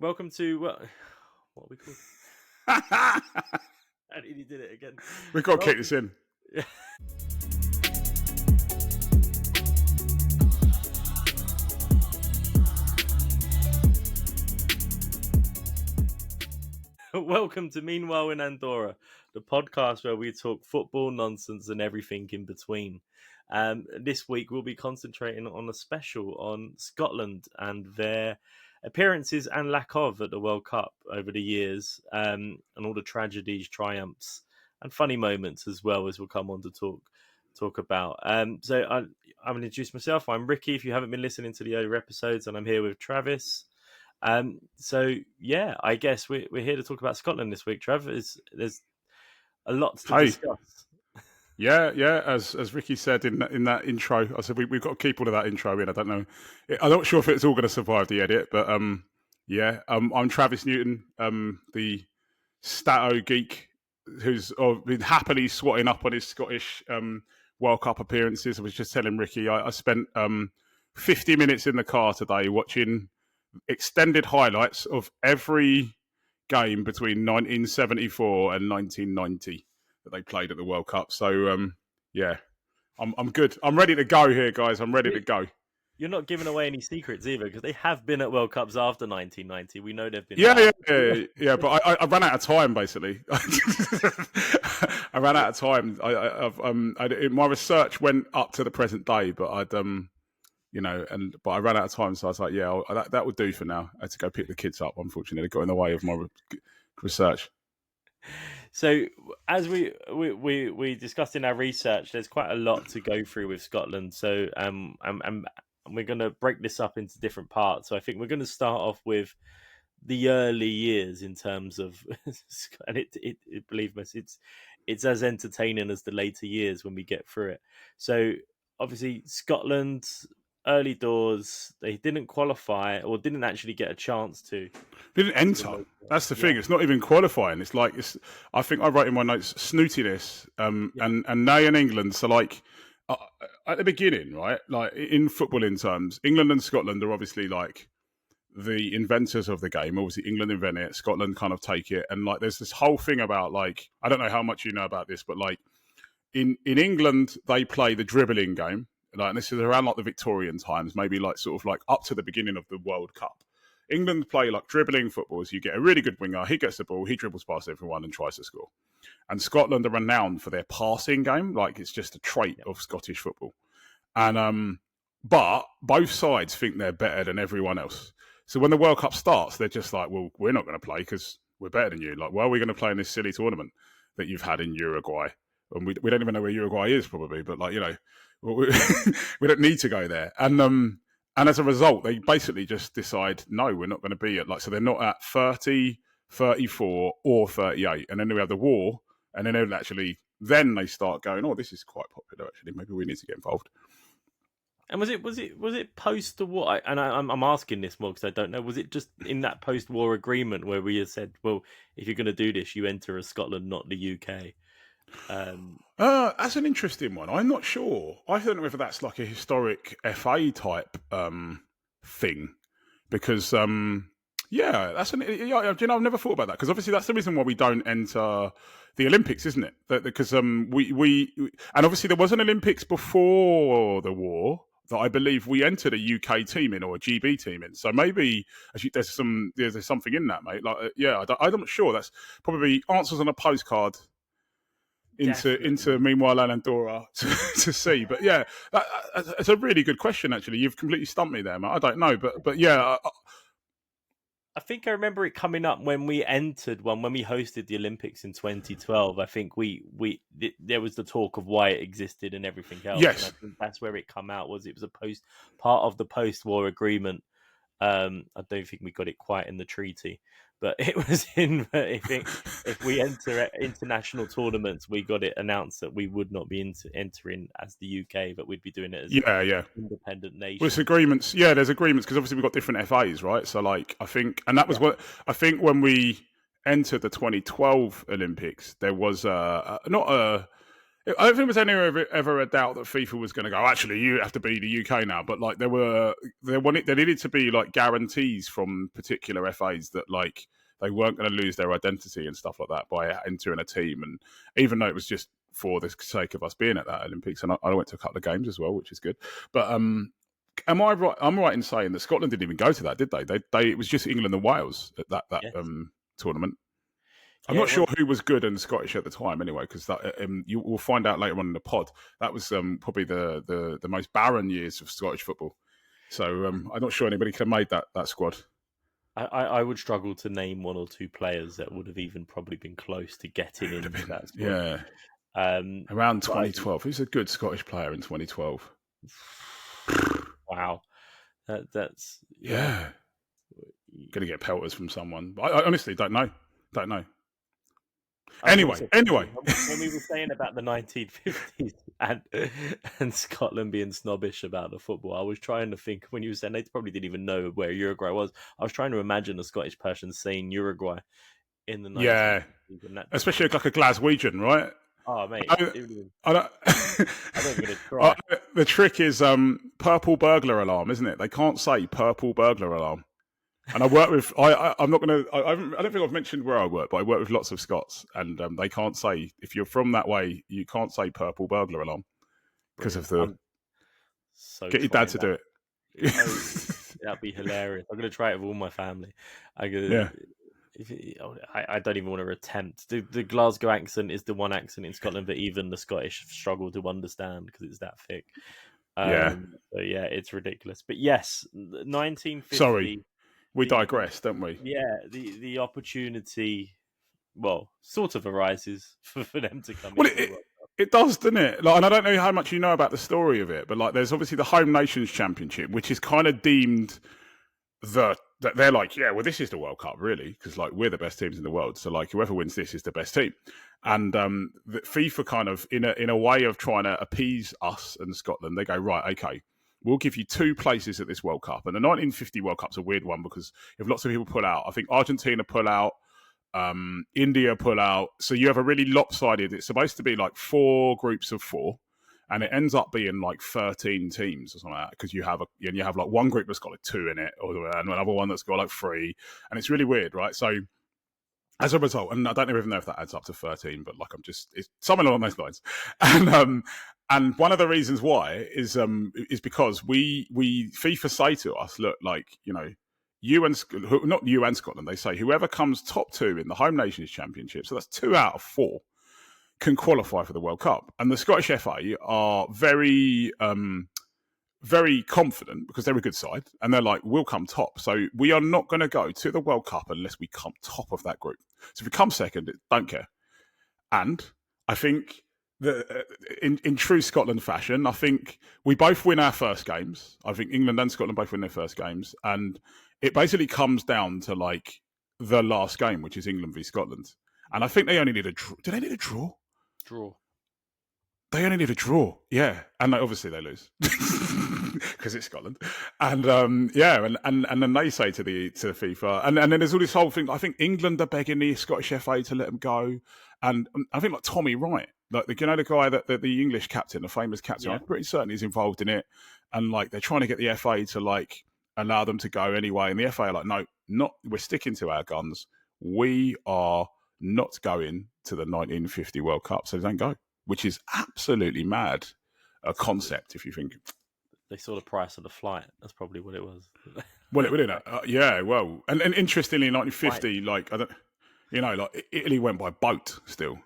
Welcome to what are we called? And he did it again. We've got to kick this in. Yeah. Welcome to Meanwhile in Andorra, the podcast where we talk football nonsense and everything in between. This week we'll be concentrating on a special on Scotland and their appearances and lack of at the World Cup over the years, and all the tragedies, triumphs, and funny moments as well, as we'll come on to talk about. So I'm going to introduce myself. I'm Ricky. If you haven't been listening to the earlier episodes, and I'm here with Travis. So yeah, I guess we're here to talk about Scotland this week. Trav, there's a lot to discuss. Yeah. As Ricky said in that intro, I said we've got to keep all of that intro in. I don't know. I'm not sure if it's all going to survive the edit, but I'm Travis Newton, the Stato geek who's been happily swatting up on his Scottish World Cup appearances. I was just telling Ricky I spent 50 minutes in the car today watching extended highlights of every game between 1974 and 1990 that they played at the World Cup. So, I'm good. I'm ready to go here, guys. I'm ready to go. You're not giving away any secrets either, because they have been at World Cups after 1990. We know they've been. Yeah. But I ran out of time, basically. I ran out of time. My research went up to the present day, but but I ran out of time, so I was like, that would do for now. I had to go pick the kids up. Unfortunately, it got in the way of my research. So, as we discussed in our research, there's quite a lot to go through with Scotland. So, we're going to break this up into different parts. So, I think we're going to start off with the early years in terms of, and it believe me, it's as entertaining as the later years when we get through it. So, obviously, Scotland. Early doors, they didn't qualify or didn't actually get a chance to. Didn't enter. That's the thing. It's not even qualifying. It's like I think I wrote in my notes snootiness. And they in England. So like at the beginning, right? Like in footballing terms, England and Scotland are obviously like the inventors of the game. Obviously, England invent it, Scotland kind of take it, and like there's this whole thing about like I don't know how much you know about this, but like in England they play the dribbling game. Like, and this is around like the Victorian times, maybe like sort of like up to the beginning of the World Cup. England play like dribbling football. So you get a really good winger, he gets the ball, he dribbles past everyone and tries to score. And Scotland are renowned for their passing game, like it's just a trait of Scottish football. And but both sides think they're better than everyone else. So when the World Cup starts, they're just like, well, we're not going to play because we're better than you. Like, why are we going to play in this silly tournament that you've had in Uruguay? And we don't even know where Uruguay is, probably, but like, we don't need to go there. And as a result, they basically just decide, no, we're not going to be at so they're not at 30, 34 or 38. And then we have the war. And then they start going, oh, this is quite popular, actually. Maybe we need to get involved. And was it post the war? I'm asking this more because I don't know. Was it just in that post-war agreement where we had said, well, if you're going to do this, you enter as Scotland, not the UK? That's an interesting one. I'm not sure. I don't know whether that's like a historic FA type thing, because that's I've never thought about that, because obviously that's the reason why we don't enter the Olympics, isn't it? Because we and obviously there was an Olympics before the war that I believe we entered a UK team in or a GB team in. So maybe actually there's something in that, mate. I'm not sure. That's probably answers on a postcard into Meanwhile in Andorra to see. But yeah, it's a really good question, actually. You've completely stumped me there, mate. I don't know, but yeah. I think I remember it coming up when we entered when we hosted the Olympics in 2012. I think there was the talk of why it existed and everything else. Yes. And I think that's where it come out, it was part of the post-war agreement. I don't think we got it quite in the treaty, but it was in. I think if we enter international tournaments, we got it announced that we would not be entering as the UK, but we'd be doing it as an independent nation. Well, there's agreements because obviously we've got different FAs, right? So like I think, and that was what I think when we entered the 2012 Olympics, there was not a I don't think there was ever a doubt that FIFA was going to go, actually, you have to be the UK now. But like there needed to be like guarantees from particular FAs that like they weren't going to lose their identity and stuff like that by entering a team. And even though it was just for the sake of us being at that Olympics, and I went to a couple of games as well, which is good. But am I right? I'm right in saying that Scotland didn't even go to that, did they? It was just England and Wales at that Yes. Tournament. I'm not sure who was good and Scottish at the time, anyway, because you will find out later on in the pod. That was probably the most barren years of Scottish football. So I'm not sure anybody could have made that squad. I would struggle to name one or two players that would have even probably been close to getting into that squad. Yeah. Around 2012. Who's a good Scottish player in 2012? Wow. That's... Yeah. Going to get pelters from someone. I honestly don't know. Anyway. When we were saying about the 1950s and Scotland being snobbish about the football, I was trying to think, when you were saying they probably didn't even know where Uruguay was, I was trying to imagine a Scottish person saying Uruguay in the 1950s. Yeah, especially like a Glaswegian, right? Oh, mate. I don't even try. The trick is purple burglar alarm, isn't it? They can't say purple burglar alarm. And I work with, I'm not going to, I don't think I've mentioned where I work, but I work with lots of Scots, and they can't say, if you're from that way, you can't say purple burglar alarm because of the, get your dad to do it. That'd be hilarious. I'm going to try it with all my family. I don't even want to attempt. The Glasgow accent is the one accent in Scotland that even the Scottish struggle to understand because it's that thick. So yeah, it's ridiculous. But yes, 1950. Sorry. We digress, don't we? Yeah, the opportunity, well, sort of arises for them to come in. It does, doesn't it? Like, and I don't know how much you know about the story of it, but like, there's obviously the Home Nations Championship, which is kind of deemed that they're like, yeah, well, this is the World Cup, really, because like we're the best teams in the world, so like whoever wins this is the best team. And the FIFA kind of in a way of trying to appease us and Scotland, they go, right, okay, we'll give you 2 places at this World Cup. And the 1950 World Cup's a weird one because if lots of people pull out, I think Argentina pull out, India pull out. So you have a really lopsided, it's supposed to be like 4 groups of 4. And it ends up being like 13 teams or something like that because you have like one group that's got like 2 in it, and another one that's got like 3. And it's really weird, right? So as a result, and I don't even know if that adds up to 13, but like it's something along those lines. And one of the reasons why is because we FIFA say to us, look, like, you know, not you and Scotland, they say whoever comes top 2 in the Home Nations Championship, so that's 2 out of 4, can qualify for the World Cup. And the Scottish FA are very, very confident because they're a good side, and they're like, we'll come top. So we are not going to go to the World Cup unless we come top of that group. So if we come second, don't care. And I think in true Scotland fashion, I think we both win our first games. I think England and Scotland both win their first games, and it basically comes down to like the last game, which is England v Scotland. And I think they only need a draw. Do they need a draw? They only need a draw, yeah, and obviously they lose because it's Scotland, and and then they say to the FIFA, and then there's all this whole thing. I think England are begging the Scottish FA to let them go, and I think like Tommy Wright, like the guy that the English captain, the famous captain, I'm pretty certain he's involved in it, and like they're trying to get the FA to like allow them to go anyway, and the FA are like, no, we're sticking to our guns. We are not going to the 1950 World Cup, so they don't go. Which is absolutely mad, a concept, if you think. They saw the price of the flight. That's probably what it was. Well, it would, yeah. Well, and interestingly, in 1950, like like Italy went by boat still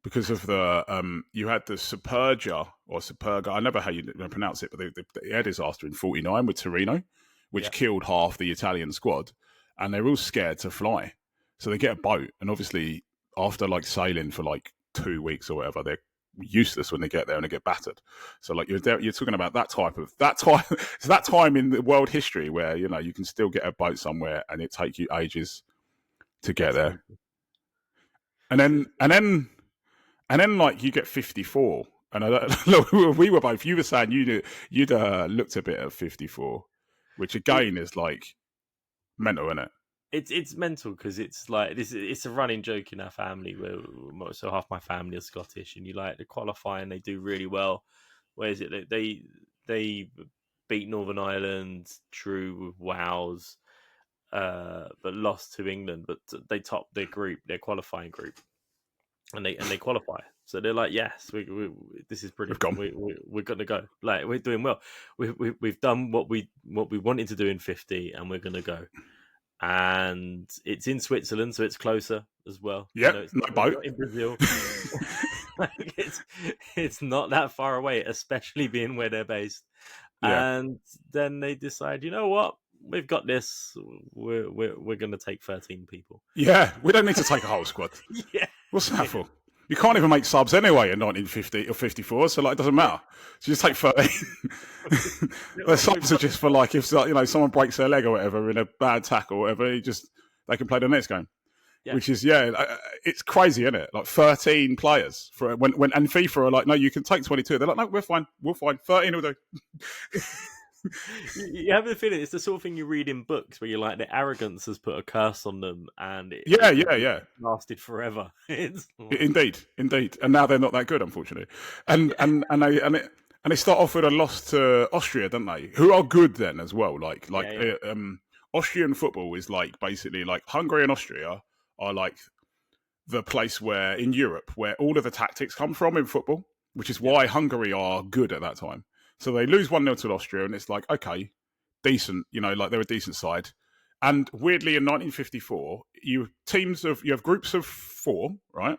because of the you had the Superga or Superga. I never know how you pronounce it, but the air disaster in '49 with Torino, which killed half the Italian squad, and they're all scared to fly, so they get a boat, and obviously after like sailing for like 2 weeks or whatever, they're useless when they get there and they get battered. So like you're talking about that time in the world history where you can still get a boat somewhere and it take you ages to get there. And then like you get 54, and we were both. You were saying you'd looked a bit at 54, which again is like mental, isn't it? It's mental because it's like this. It's a running joke in our family where so half my family are Scottish, and you like they qualify and they do really well. Where is it? They beat Northern Ireland, drew with wows, but lost to England. But they topped their group, their qualifying group, and they qualify. So they're like, yes, this is We've brilliant. gone. We're gonna go. Like we're doing well. We've done what we wanted to do in 50, and we're gonna go. And it's in Switzerland, so it's closer as well. Yep, It's no boat. not in Brazil. Like it's not that far away, especially being where they're based. Yeah. And then they decide, you know what, we've got this. We're going to take 13 people. Yeah, we don't need to take a whole squad. Yeah, What's that for? You can't even make subs anyway in 1950 or 54, so like it doesn't matter. So you just take 13. The subs are just for like if someone breaks their leg or whatever in a bad tackle or whatever, they can play the next game. Yeah. Which is it's crazy, isn't it? Like 13 players for when and FIFA are like, no, you can take 22. They're like, no, we're fine. 13 will do. You have the feeling it's the sort of thing you read in books where you're like, the arrogance has put a curse on them, and it lasted forever. Indeed, and now they're not that good, unfortunately. And they start off with a loss to Austria, don't they? Who are good then as well. Austrian football is like basically like Hungary and Austria are like the place where in Europe where all of the tactics come from in football, which is why Hungary are good at that time. So they lose 1-0 to Austria, and it's like, okay, decent, like they're a decent side. And weirdly, in 1954, you have groups of 4, right?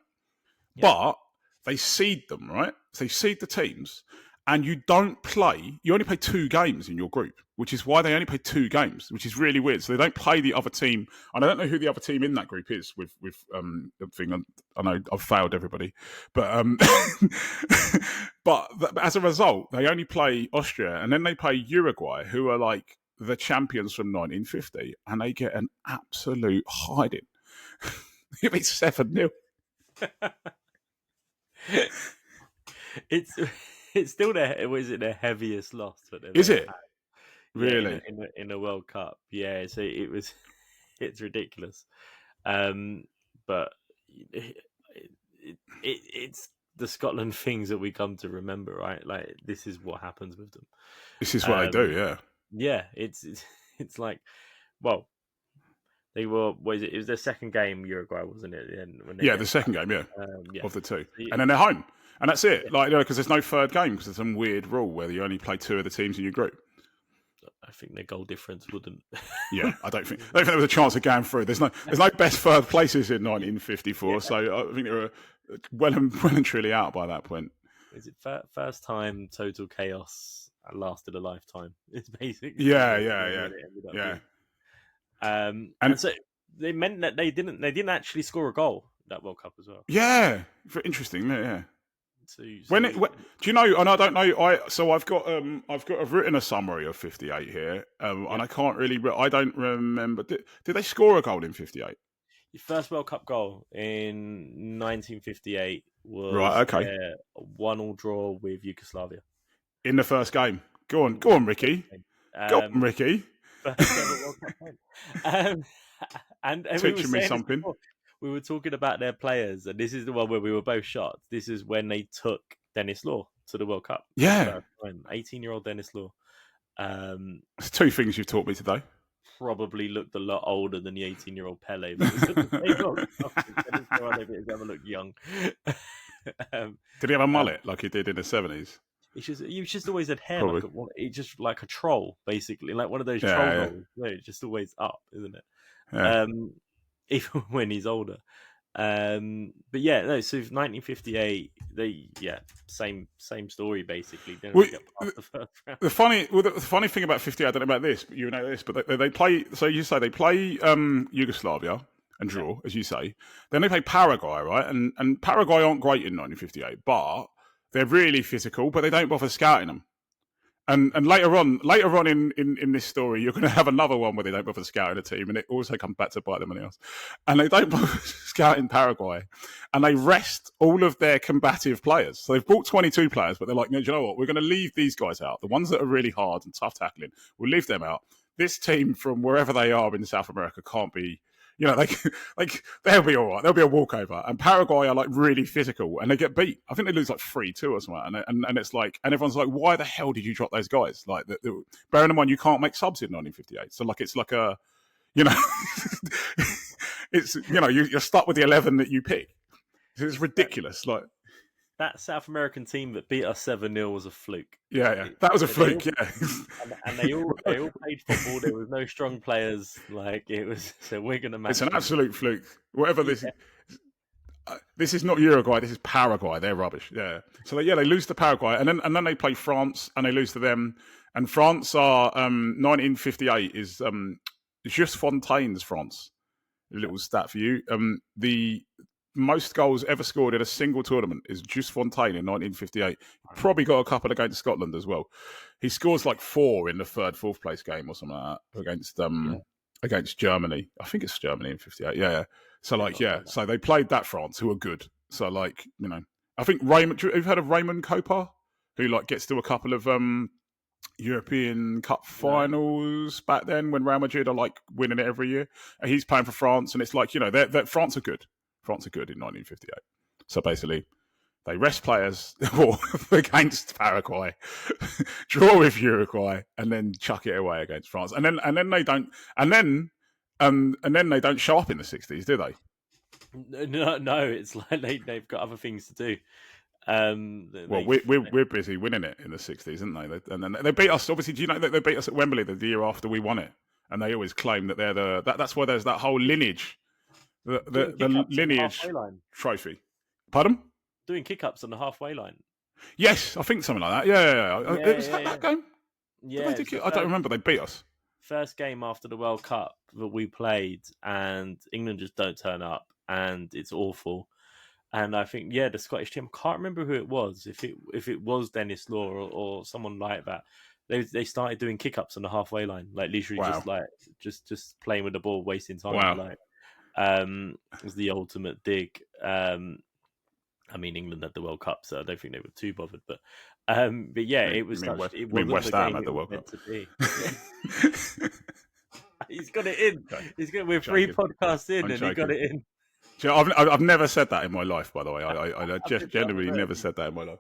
Yeah. But they seed them, right? So they seed the teams, and you only play 2 games in your group, which is why they only play 2 games, which is really weird. So they don't play the other team, and I don't know who the other team in that group is with the thing. I know I've failed everybody, but but as a result, they only play Austria, and then they play Uruguay, who are like the champions from 1950, and they get an absolute hiding. It be 7-0. It's still the heaviest loss that they've is it had. really in the World Cup? Yeah, so it's ridiculous, but it's the Scotland things that we come to remember, right? Like this is what happens with them. This is what they do, yeah. Yeah, it's like, well, they were. What is it? It was their second game, Uruguay, wasn't it? The second game, of the 2, and then they're home. And that's it, because there's no third game because there's some weird rule where you only play 2 of the teams in your group. I think their goal difference wouldn't. Yeah, I don't think there was a chance of going through. There's no best third places in 1954, so I think they were well and truly out by that point. Is it first time total chaos lasted a lifetime? It's basically yeah. And so they meant that they didn't actually score a goal that World Cup as well. Yeah, interesting. Yeah. Do you know? And I don't know. I've written a summary of 58 here, and I can't really. I don't remember. Did they score a goal in 58? Your first World Cup goal in 1958 was right. Okay, a 1-1 draw with Yugoslavia in the first game. Go on, Ricky. Go on, Ricky. First ever World Cup game. And teaching me something. Before. We were talking about their players, and this is the one where we were both shocked. This is when they took Denis Law to the World Cup. Yeah. 18-year-old Denis Law. There's 2 things you've taught me today. Probably looked a lot older than the 18-year-old Pele. But he never looked young. Did he have a mullet like he did in the 70s? He just always had hair. He just like a troll, basically. Like one of those troll rolls. Yeah, just always up, isn't it? Yeah. Even when he's older. But yeah, no, so 1958, same story basically. The funny thing about 58, I don't know about this, but you know this, but they play. So you say they play Yugoslavia and draw, as you say. Then they play Paraguay, right? And Paraguay aren't great in 1958, but they're really physical, but they don't bother scouting them. And later on in this story, you're going to have another one where they don't bother scouting a team, and it also comes back to bite them in the ass. And they don't bother scouting Paraguay, and they rest all of their combative players. So they've brought 22 players, but they're like, no, do you know what? We're going to leave these guys out. The ones that are really hard and tough tackling, we'll leave them out. this team from wherever they are in South America can't be. They'll be all right. There'll be a walkover. And Paraguay are like really physical, and they get beat. I think they lose like 3-2 or something. And it's like, and everyone's like, why the hell did you drop those guys? Like, bearing in mind you can't make subs in 1958, so like it's like a, it's you're stuck with the 11 that you pick. It's ridiculous. Like that South American team that beat us 7-0 was a fluke. Yeah, that was a fluke. And they all played football. There was no strong players. Like it was, so we're going to match. It's an absolute fluke. Whatever this is. This is not Uruguay. This is Paraguay. They're rubbish. Yeah. So they lose to Paraguay, and then they play France, and they lose to them. And France are 1958 is Just Fontaine's France. A little stat for you. The most goals ever scored in a single tournament is Just Fontaine in 1958. Probably got a couple against Scotland as well. He scores like 4 in the fourth place game or something like that against Germany. I think it's Germany in 58. Yeah. So so they played that France, who are good. So I think Raymond. You've heard of Raymond Coppa, who gets to a couple of European Cup finals back then when Real Madrid are winning it every year. And he's playing for France, and it's that France are good. France are good in 1958. So basically, they rest players against Paraguay, draw with Uruguay, and then chuck it away against France. And then they don't. And then they don't show up in the 60s, do they? No. It's like they've got other things to do. We're busy winning it in the 60s, isn't they? And then they beat us. Obviously, do you know that they beat us at Wembley the year after we won it? And they always claim that they're that's why there's that whole lineage. The lineage trophy. Pardon? Doing kick-ups on the halfway line. Yes, I think something like that. Yeah. Was that game? Yeah. I don't remember. They beat us. First game after the World Cup that we played, and England just don't turn up, and it's awful. And I think, the Scottish team, I can't remember who it was. If it was Denis Law or someone like that, they started doing kick-ups on the halfway line, literally just playing with the ball, wasting time. Wow. It was the ultimate dig. England had the World Cup, so I don't think they were too bothered. But it was. It was West Ham at the World Cup. He's got it in. We're 3 podcasts in, and he got it in. I've never said that in my life. By the way, I just genuinely never said that in my life.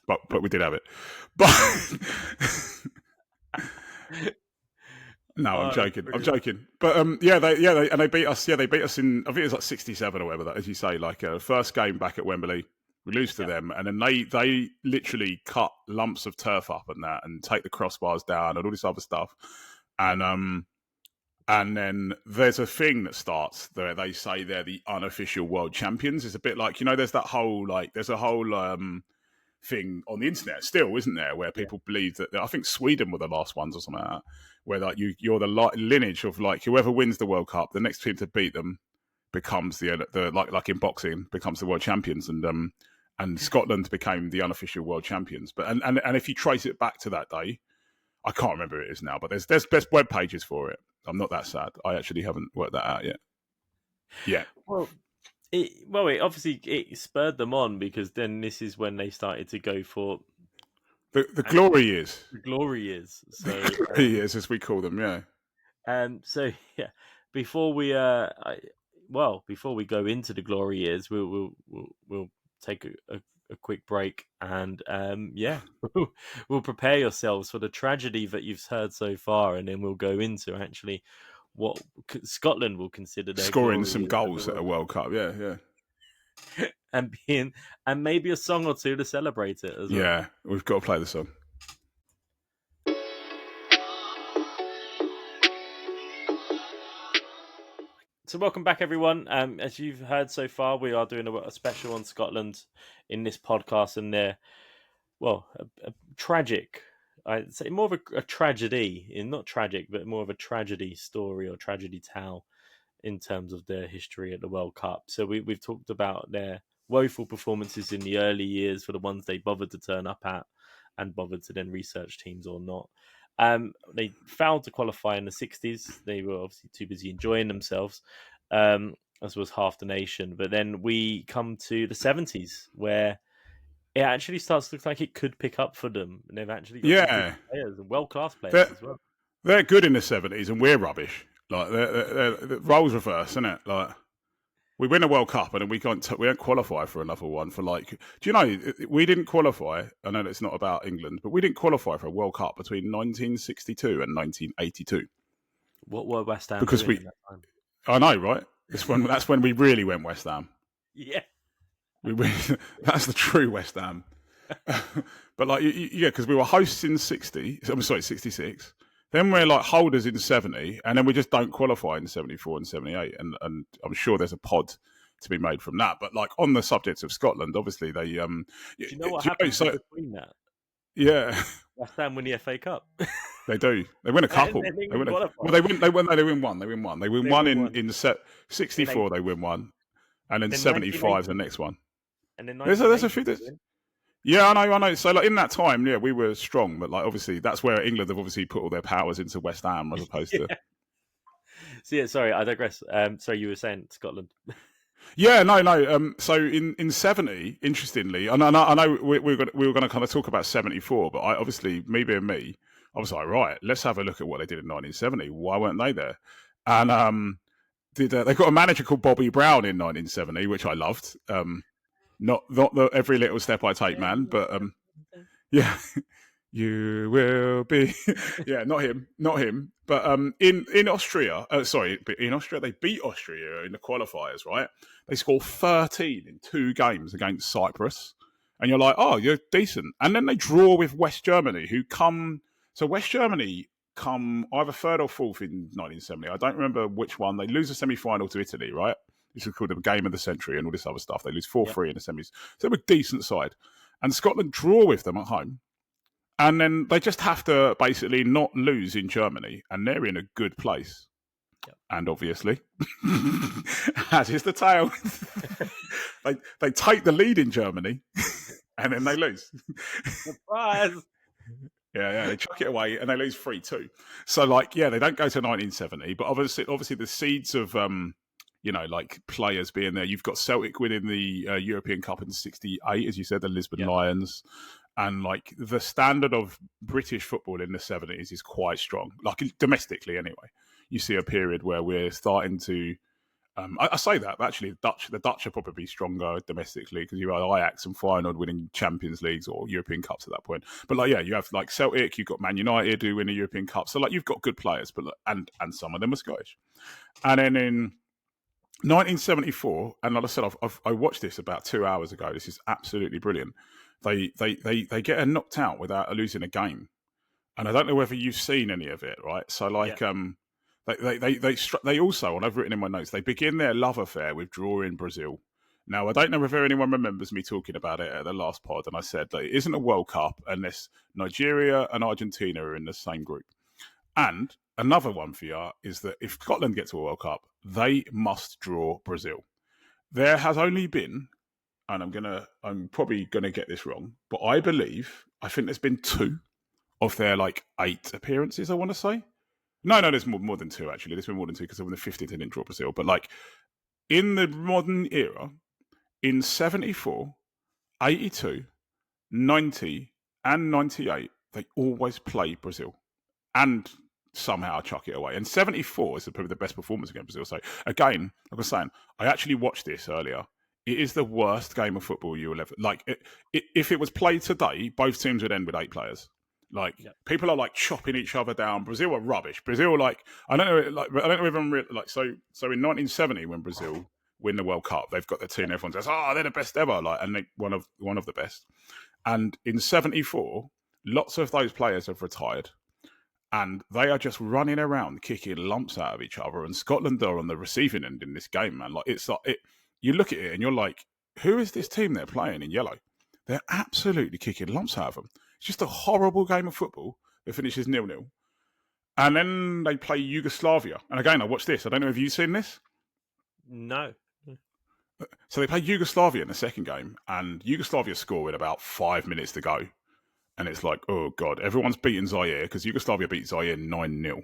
But we did have it. But. No, I'm joking. Brilliant. I'm joking. But they beat us. Yeah, they beat us in. I think it was like 67 or whatever. That, as you say, first game back at Wembley, we lose to them, and then they literally cut lumps of turf up and that, and take the crossbars down and all this other stuff, and then there's a thing that starts there. They say they're the unofficial world champions. It's a bit like there's that whole there's a whole thing on the internet still, isn't there, where people believe that I think Sweden were the last ones or something like that. Where you're the lineage of whoever wins the World Cup, the next team to beat them becomes the like in boxing becomes the world champions, and Scotland became the unofficial world champions. But and if you trace it back to that day, I can't remember who it is now, but there's best web pages for it. I'm not that sad. I actually haven't worked that out yet. Yeah. Well, it obviously spurred them on, because then this is when they started to go for. The glory years. The glory years. So, glory years, as we call them, yeah. Before we before we go into the glory years, we'll take a quick break, and we'll prepare yourselves for the tragedy that you've heard so far, and then we'll go into actually what Scotland will consider their scoring some goals at a World Cup. Yeah. and maybe a song or two to celebrate it as well. Yeah, we've got to play the song. So welcome back, everyone. As you've heard so far, we are doing a special on Scotland in this podcast, and they're a tragic. I'd say more of a tragedy, not tragic, but more of a tragedy story or tragedy tale in terms of their history at the World Cup. So we've talked about their woeful performances in the early years for the ones they bothered to turn up at and bothered to then research teams or not. They failed to qualify in the 60s. They were obviously too busy enjoying themselves, as was half the nation. But then we come to the 70s, where it actually starts to look like it could pick up for them. And they've actually got some good players and world-class players as well. They're good in the 70s and we're rubbish. Like, the roles reverse, isn't it? Like, we win a World Cup and then we don't qualify for another one for like. Do you know we didn't qualify? I know it's not about England, but we didn't qualify for a World Cup between 1962 and 1982 What were West Ham because doing in that time? I know, right? That's when we really went West Ham. Yeah. That's the true West Ham. But like, yeah, because we were hosts in 66. Then we're like holders in 70, and then we just don't qualify in 74 and 78. And I'm sure there's a pod to be made from that. But like on the subject of Scotland, obviously they. Do you know what happened between that? Yeah, West Ham win the FA Cup. they do. They win a couple. They win one. They win one in 64. They win one, and then 75 the next one. And then there's a few. Yeah, I know. So, like in that time, yeah, we were strong, but like obviously that's where England have obviously put all their powers into West Ham as opposed to. So yeah, sorry, I digress. Sorry, you were saying Scotland. Yeah, no. So in 70, interestingly, and I know we were going to kind of talk about 74, but I obviously me, I was like, right, let's have a look at what they did in 1970. Why weren't they there? And they got a manager called Bobby Brown in 1970, which I loved. Not the every little step I take, man, but yeah, you will be. Yeah, not him. But in Austria, in Austria they beat Austria in the qualifiers, right? They score 13 in 2 games against Cyprus, and you're like, oh, you're decent. And then they draw with West Germany, so West Germany come either 3rd or 4th in 1970. I don't remember which one. They lose a semi-final to Italy, right? This is called the game of the century and all this other stuff. They lose 4-3 in the semis. So they're a decent side. And Scotland draw with them at home. And then they just have to basically not lose in Germany. And they're in a good place. Yep. And obviously, as is the tale, they take the lead in Germany and then they lose. Surprise! Yeah, they chuck it away and they lose 3-2. So, like, yeah, they don't go to 1970. But obviously the seeds of... like players being there. You've got Celtic winning the European Cup in 68, as you said, the Lisbon Lions. And like the standard of British football in the 70s is quite strong, like domestically anyway. You see a period where we're starting to... I say that, actually, the Dutch are probably stronger domestically because you had Ajax and Feyenoord winning Champions Leagues or European Cups at that point. But like, yeah, you have like Celtic, you've got Man United who win a European Cup. So like you've got good players, but and some of them are Scottish. And then in 1974, and like I said, I watched this about 2 hours ago. This is absolutely brilliant. They get knocked out without losing a game, and I don't know whether you've seen any of it, right? So like, they also, and I've written in my notes, they begin their love affair with drawing Brazil. Now I don't know whether anyone remembers me talking about it at the last pod, and I said that it isn't a World Cup unless Nigeria and Argentina are in the same group. And another one for you is that if Scotland gets to a World Cup, they must draw Brazil. There has only been, and I'm probably gonna get this wrong, but I think there's been 2 of their like 8 appearances. I want to say, no, there's more than 2 actually. There's been more than 2 because in the 50th they didn't draw Brazil. But like in the modern era, in 74, 82, 90, and 98, they always play Brazil, and somehow chuck it away. And 74 is probably the best performance against Brazil. So again, like I was saying, I actually watched this earlier. It is the worst game of football you will ever... Like, if it was played today, both teams would end with 8 players. Like, people are like chopping each other down. Brazil are rubbish. Brazil, like, I don't know if everyone like. So in 1970 when Brazil win the World Cup, they've got their team. Everyone says, "Oh, they're the best ever!" Like, and they one of the best. And in 74, lots of those players have retired. And they are just running around, kicking lumps out of each other. And Scotland are on the receiving end in this game, man. Like it's like you look at it and you're like, who is this team they're playing in yellow? They're absolutely kicking lumps out of them. It's just a horrible game of football that finishes 0-0. And then they play Yugoslavia. And again, I watched this. I don't know if you've seen this. No. So they play Yugoslavia in the second game, and Yugoslavia score with about 5 minutes to go. And it's like, oh, God, everyone's beating Zaire because Yugoslavia beat Zaire 9-0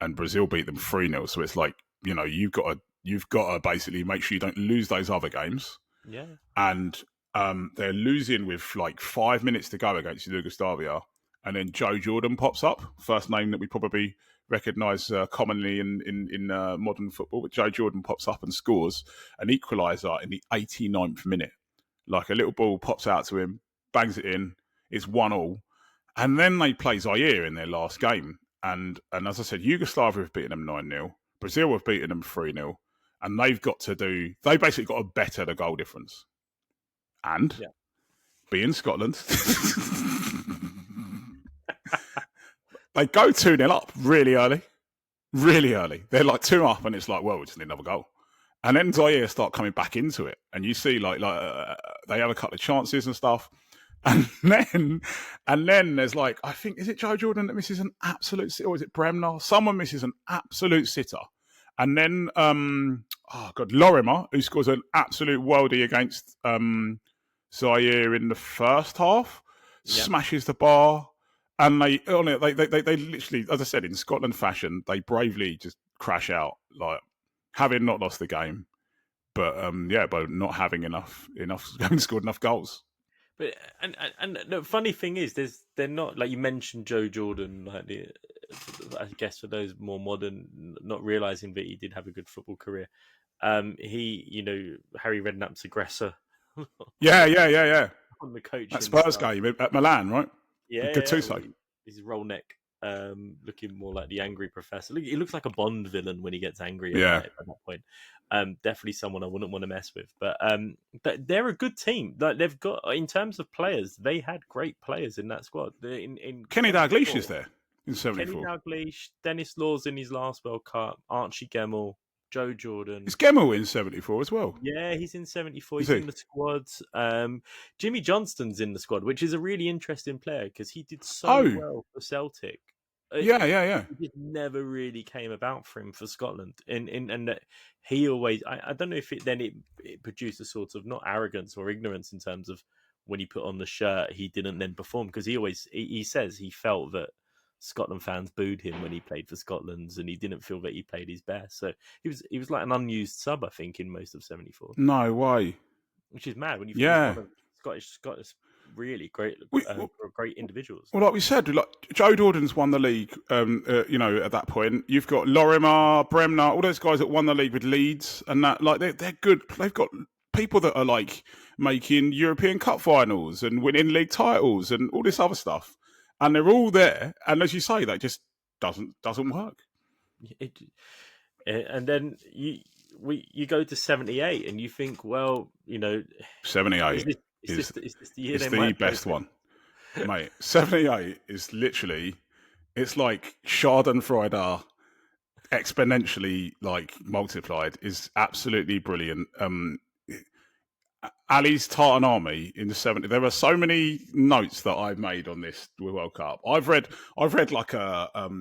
and Brazil beat them 3-0. So it's like, you've got to basically make sure you don't lose those other games. Yeah. And they're losing with like 5 minutes to go against Yugoslavia. and then Joe Jordan pops up, first name that we probably recognise commonly in modern football. But Joe Jordan pops up and scores an equaliser in the 89th minute. Like a little ball pops out to him, bangs it in, it's 1-1. And then they play Zaire in their last game. And as I said, Yugoslavia have beaten them 9-0. Brazil have beaten them 3-0. And they basically got to better the goal difference. And being Scotland, they go 2-0 up really early. Really early. They're like 2 up and it's like, well, we just need another goal. And then Zaire start coming back into it. And you see like they have a couple of chances and stuff. And then there's like, I think, is it Joe Jordan that misses an absolute sitter, or is it Bremner? Someone misses an absolute sitter. And then, Lorimer, who scores an absolute worldie against Zaire in the first half, smashes the bar. And they literally, as I said, in Scotland fashion, they bravely just crash out, like having not lost the game, but not having having scored enough goals. But and the funny thing is, they're not, like you mentioned Joe Jordan, like I guess for those more modern, not realizing that he did have a good football career. He, Harry Redknapp's aggressor. Yeah. On the coaching that Spurs game at Milan, right? Yeah, Gattuso. His roll neck, looking more like the angry professor. He looks like a Bond villain when he gets angry. At that point. Definitely someone I wouldn't want to mess with. But they're a good team. Like they've got, in terms of players, they had great players in that squad. In Kenny Dalglish is there in 74. Kenny Dalglish, Denis Law's in his last World Cup, Archie Gemmell, Joe Jordan. Is Gemmell in 74 as well? Yeah, he's in 74. He's in the squad. Jimmy Johnston's in the squad, which is a really interesting player because he did so well for Celtic. Yeah. It never really came about for him for Scotland, and that he always. I don't know if it produced a sort of, not arrogance or ignorance in terms of when he put on the shirt he didn't then perform, because he says he felt that Scotland fans booed him when he played for Scotland, and he didn't feel that he played his best. So he was like an unused sub, I think, in most of 74. No way. Which is mad when you think Scottish really great, great individuals. Well, like we said, like Joe Jordan's won the league. At that point, you've got Lorimer, Bremner, all those guys that won the league with Leeds, and that, like they're good. They've got people that are like making European Cup finals and winning league titles and all this other stuff, and they're all there. And as you say, that just doesn't work. And then you go to 78 and you think, well, 78 is this the year it's the best one, mate. 78 is literally, it's like Schadenfreude exponentially like multiplied. Is absolutely brilliant. Ali's Tartan Army in the 70s. There are so many notes that I've made on this World Cup. I've read like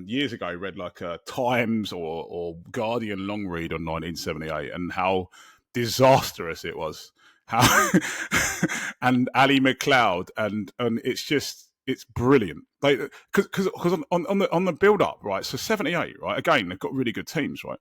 years ago, read like a Times or Guardian long read on 1978 and how disastrous it was. How and Ali McLeod and it's brilliant. Because on the build up, right? So 78, right? Again, they've got really good teams, right?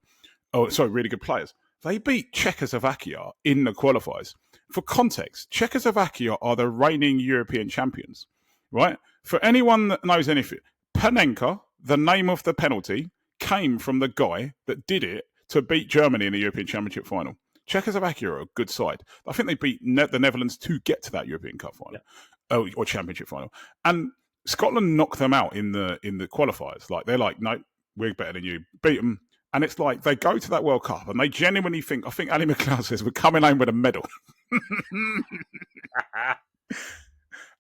Oh, sorry, really good players. They beat Czechoslovakia in the qualifiers. For context, Czechoslovakia are the reigning European champions, right? For anyone that knows anything, Panenka, the name of the penalty, came from the guy that did it to beat Germany in the European Championship final. Czechoslovakia are a good side. I think they beat the Netherlands to get to that European Cup final, or Championship final. And Scotland knocked them out in the qualifiers. Like they're like, no, we're better than you. Beat them. And it's like they go to that World Cup and they genuinely think, I think Ali McLeod says, we're coming home with a medal.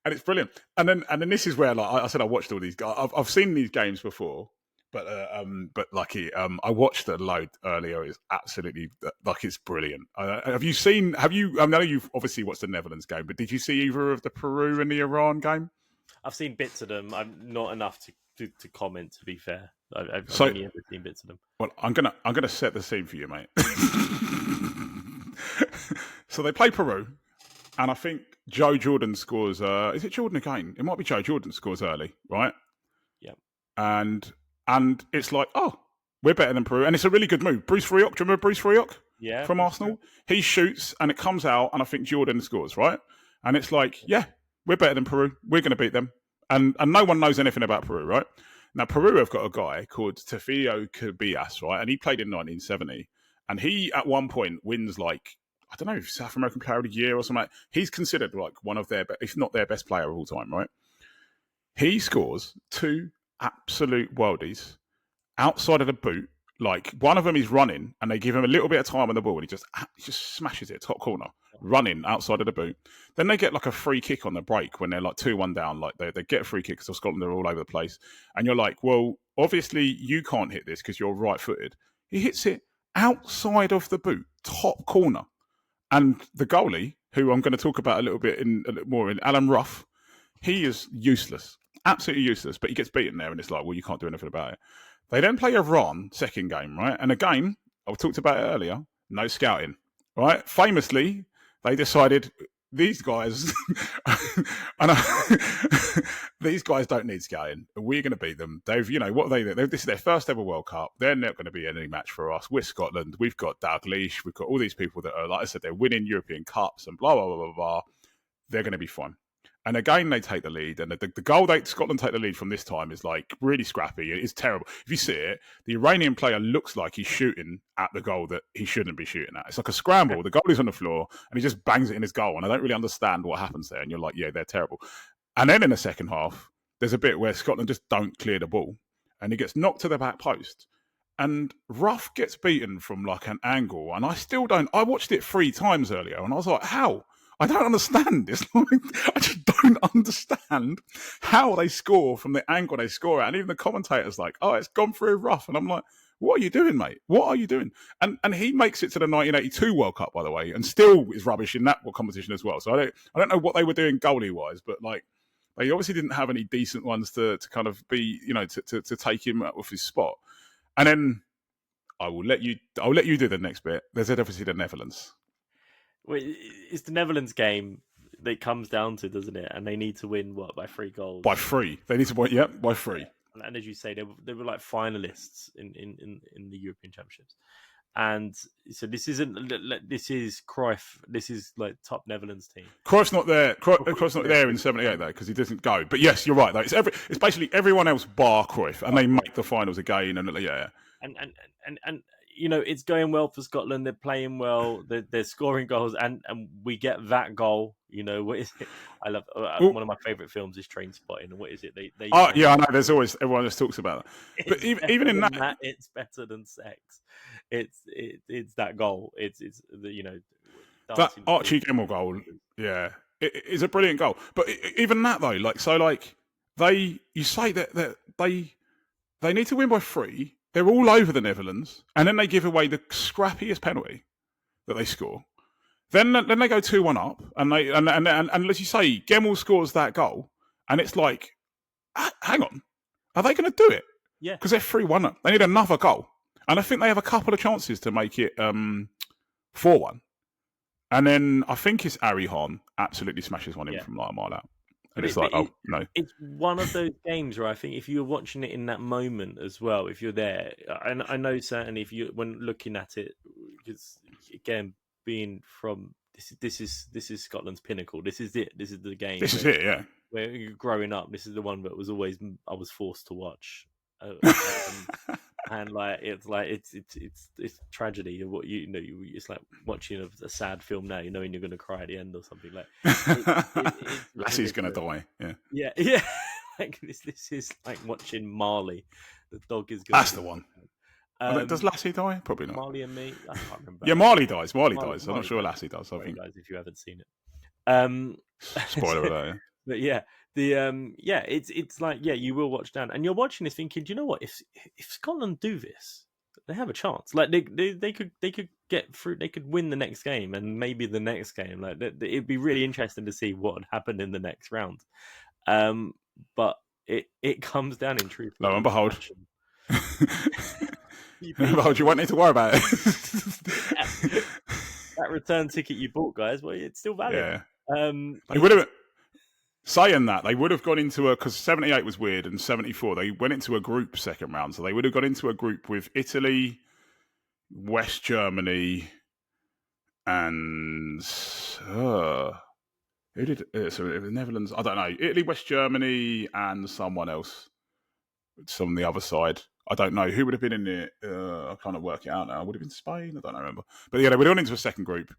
And it's brilliant. And then this is where, like I said, I watched all these guys. I've seen these games before, but I watched a load earlier. It's absolutely, like, it's brilliant. I know you've obviously watched the Netherlands game, but did you see either of the Peru and the Iran game? I've seen bits of them. I'm not enough to comment, to be fair. I've only ever seen bits of them. Well, I'm gonna set the scene for you, mate. So they play Peru, and I think Joe Jordan scores. Is it Jordan again? It might be Joe Jordan scores early, right? Yeah. And it's like, oh, we're better than Peru, and it's a really good move. Bruce Rioch, do you remember Bruce Rioch? Yeah. From Arsenal, he shoots and it comes out, and I think Jordan scores, right? And it's like, yeah, we're better than Peru. We're going to beat them. and no one knows anything about Peru, right? Now, Peru have got a guy called Tefio Cubillas, right? And he played in 1970. And he, at one point, wins like, I don't know, South American Player of the Year or something. He's considered like one of their, if not their best player of all time, right? He scores 2 absolute worldies outside of the boot. Like, one of them is running, and they give him a little bit of time on the ball, and he just smashes it top corner, running outside of the boot. Then they get like a free kick on the break when they're like 2-1 down. Like they get a free kick because Scotland are all over the place, and you're like, well, obviously you can't hit this because you're right-footed. He hits it outside of the boot, top corner, and the goalie, who I'm going to talk about a little more in Alan Ruff, he is useless, absolutely useless. But he gets beaten there, and it's like, well, you can't do anything about it. They then play Iran, second game, right? And again, I talked about it earlier, no scouting, right? Famously, they decided these guys, these guys don't need scouting. We're going to beat them. They've, what this is their first ever World Cup. They're not going to be any match for us. We're Scotland. We've got Dalglish. We've got all these people that are, like I said, they're winning European Cups and blah, blah, blah, blah, blah. They're going to be fine. And again, they take the lead. And the goal Scotland take the lead from this time is like really scrappy. It's terrible. If you see it, the Iranian player looks like he's shooting at the goal that he shouldn't be shooting at. It's like a scramble. The goalie's on the floor and he just bangs it in his goal. And I don't really understand what happens there. And you're like, yeah, they're terrible. And then in the second half, there's a bit where Scotland just don't clear the ball. And he gets knocked to the back post. And Ruff gets beaten from like an angle. And I still don't. I watched it 3 times earlier and I was like, how? I don't understand. It's like, I just don't understand how they score from the angle they score at. And even the commentator's like, oh, it's gone through Ruff. And I'm like, what are you doing, mate? What are you doing? And he makes it to the 1982 World Cup, by the way, and still is rubbish in that competition as well. So I don't know what they were doing goalie-wise, but like they obviously didn't have any decent ones to kind of be, to take him off his spot. And then I'll let you do the next bit. There's obviously the Netherlands. Well, it's the Netherlands game that it comes down to, doesn't it? And they need to win, by 3 goals? By 3. They need to win, by 3. Yeah. And as you say, they were like finalists in the European Championships. And so this is Cruyff. This is like top Netherlands team. Cruyff's not there. Cruyff's not there in '78 though, because he doesn't go. But yes, you're right though. It's basically everyone else bar Cruyff, and they make the finals again. And yeah. And it's going well for Scotland. They're playing well. They're scoring goals, and we get that goal. What is it? I love one of my favourite films is Trainspotting. And what is it? They yeah, I know. There's always everyone just talks about it. But even in that, it's better than sex. It's that goal. It's that Archie Gemmell goal. Yeah, it is a brilliant goal. But even that though, you say that they need to win by 3. They're all over the Netherlands, and then they give away the scrappiest penalty that they score. Then they go 2-1 up, and as you say, Gemmell scores that goal, and it's like, hang on, are they going to do it? Yeah, because they're 3-1 up. They need another goal, and I think they have a couple of chances to make it 4-1. And then I think it's Ari Hahn absolutely smashes one in from like a mile out. And it's like, oh, no. It's one of those games where I think if you're watching it in that moment as well, if you're there, and I know certainly when looking at it, because again, being from this is Scotland's pinnacle. This is it. This is the game. This is it. Yeah. Where you're growing up, this is the one that was always I was forced to watch. And it's tragedy of what it's like watching a sad film now, knowing you're going to cry at the end or something like. Lassie's going to die. Yeah. Like this is like watching Marley. The dog is. That's the one. Does Lassie die? Probably not. Marley and Me. I can't remember. Yeah, Marley dies. Marley dies. I'm not sure Lassie does. I think. Guys, if you haven't seen it. Spoiler alert. Yeah. But yeah. It's like you will watch down, and you're watching this thinking, do you know what? If Scotland do this, they have a chance. Like they could get through. They could win the next game, and maybe the next game. Like it'd be really interesting to see what would happen in the next round. But it comes down in truth. Lo and behold, you won't need to worry about it. That return ticket you bought, guys, well, it's still valid. Yeah. They would have. Saying that, they would have gone into because 78 was weird and 74, they went into a group second round. So they would have gone into a group with Italy, West Germany, and it Who did so the Netherlands? I don't know. Italy, West Germany, and someone else. It's on the other side. I don't know who would have been in it. I can't work it out now. Would have been Spain. I don't remember. But yeah, they would have gone into a second group.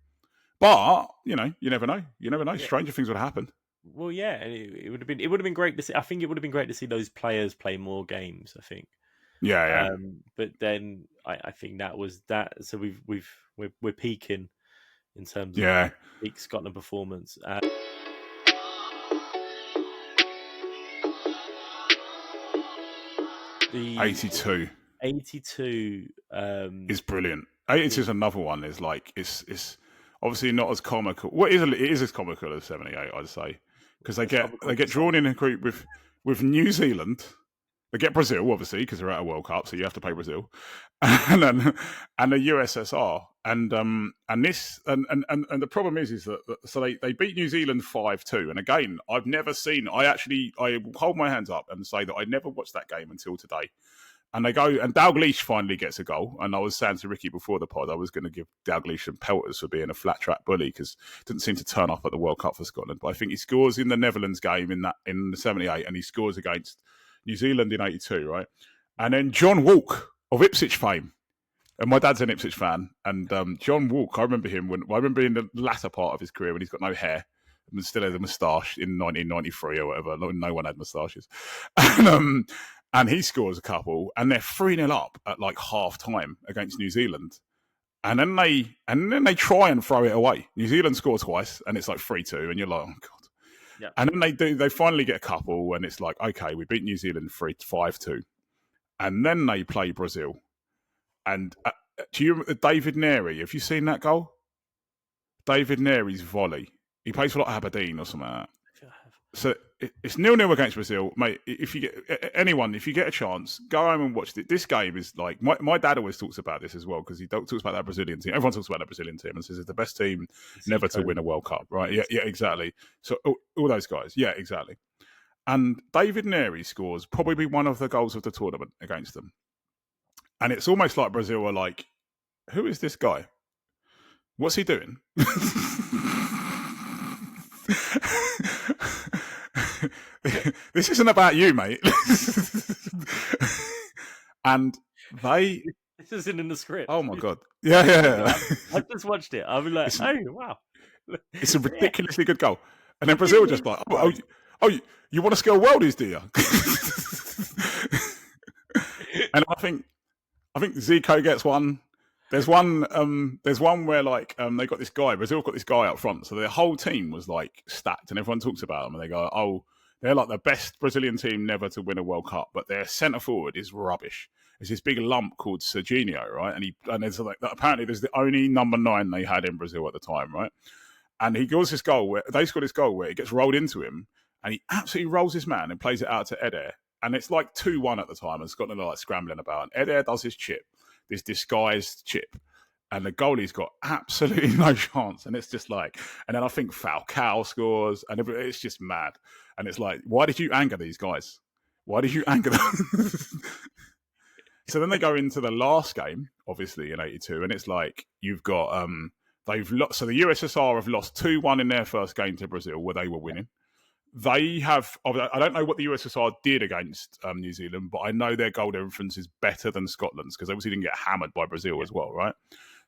But you never know. You never know. Yeah. Stranger things would have happened. Well, yeah, and it would have been great to see. I think it would have been great to see those players play more games. I think. Yeah. But then I think that was that. So we're peaking in terms of peak Scotland performance. The 82 is brilliant. 82 is another one. Is like it's obviously not as comical. Well, it is as comical as 78, I'd say, because they get drawn in a group with New Zealand. They get Brazil, obviously, because they're at a World Cup, so you have to play Brazil, and the USSR, and the problem is that so they beat New Zealand 5-2, and again, I've never seen. I hold my hands up and say that I never watched that game until today. And they go, and Dalglish finally gets a goal. And I was saying to Ricky before the pod, I was going to give Dalglish some pelters for being a flat track bully because didn't seem to turn up at the World Cup for Scotland. But I think he scores in the Netherlands game in the 78, and he scores against New Zealand in 82, right? And then John Walk of Ipswich fame. And my dad's an Ipswich fan. And John Walk, I remember him I remember in the latter part of his career when he's got no hair and still has a moustache in 1993 or whatever. No one had moustaches. And he scores a couple, and they're 3-0 up at like half time against New Zealand. And then they try and throw it away. New Zealand score twice, and it's like 3-2, and you're like, oh god. Yeah. And then they finally get a couple, and it's like, okay, we beat New Zealand 5-2. And then they play Brazil. And do you remember David Neary? Have you seen that goal? David Neary's volley. He plays for like Aberdeen or something like that. So it's 0-0 against Brazil, mate. If you get a chance, go home and watch it. This game is like my dad always talks about this as well because he talks about that Brazilian team. Everyone talks about that Brazilian team and says it's the best team never to win a World Cup, right? Yeah, exactly. So all those guys, yeah, exactly. And David Neary scores probably one of the goals of the tournament against them, and it's almost like Brazil are like, "Who is this guy? What's he doing?" This isn't about you, mate. And this isn't in the script. Oh my god! Yeah. I just watched it. I was like, oh wow, it's a ridiculously good goal. And then Brazil just like, oh, you want to scale worldies, do you? And I think Zico gets one. There's one where like they got this guy. Brazil got this guy up front, so their whole team was like stacked, and everyone talks about them, and they go, "Oh, they're like the best Brazilian team never to win a World Cup," but their centre forward is rubbish. There's this big lump called Serginho, right? And it's like apparently there's the only number 9 they had in Brazil at the time, right? And he scores this goal where they scored this goal where it gets rolled into him, and he absolutely rolls his man and plays it out to Eder, and it's like 2-1 at the time, and Scotland are like scrambling about, and Eder does his chip. This disguised chip, and the goalie's got absolutely no chance, and it's just like, and then I think Falcao scores, and it's just mad, and it's like, why did you anger these guys? Why did you anger them? So then they go into the last game, obviously in '82, and it's like you've got they've lost. So the USSR have lost 2-1 in their first game to Brazil, where they were winning. They have. I don't know what the USSR did against New Zealand, but I know their goal difference is better than Scotland's because they obviously didn't get hammered by Brazil as well, right?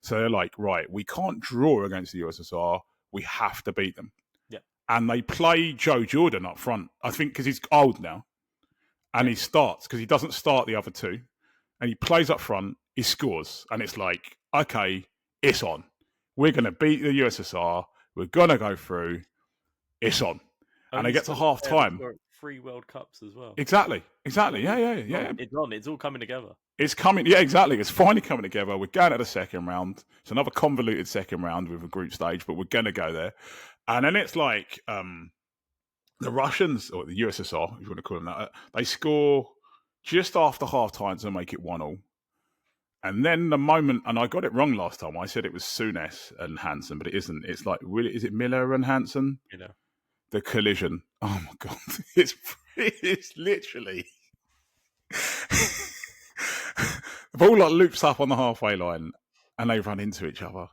So they're like, right, we can't draw against the USSR. We have to beat them. Yeah. And they play Joe Jordan up front, I think, because he's old now, and he starts because he doesn't start the other two, and he plays up front. He scores, and it's like, okay, it's on. We're going to beat the USSR. We're going to go through. It's on. And they get to half time. 3 World Cups as well. Exactly. Yeah. It's on. It's all coming together. It's coming. Yeah, exactly. It's finally coming together. We're going to the second round. It's another convoluted second round with a group stage, but we're going to go there. And then it's like the Russians, or the USSR, if you want to call them that, they score just after half time to make it 1-1. And then the moment, and I got it wrong last time. I said it was Souness and Hansen, but it isn't. It's like, really, is it Miller and Hansen? The collision. Oh my god! It's literally the ball like loops up on the halfway line, and they run into each other,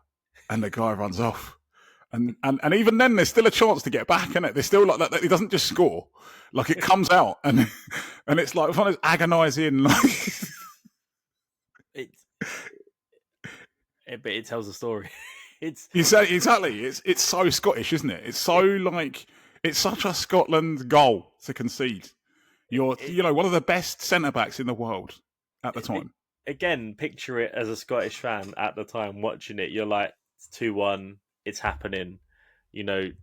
and the guy runs off, And even then, there's still a chance to get back, isn't it? There's still like that. He doesn't just score; like it comes out, and it's like one of those agonising. Like but it tells a story. It's exactly. It's so Scottish, isn't it? It's so like it's such a Scotland goal to concede. You're one of the best centre backs in the world at the time. Again, picture it as a Scottish fan at the time watching it. You're like, it's 2-1. It's happening.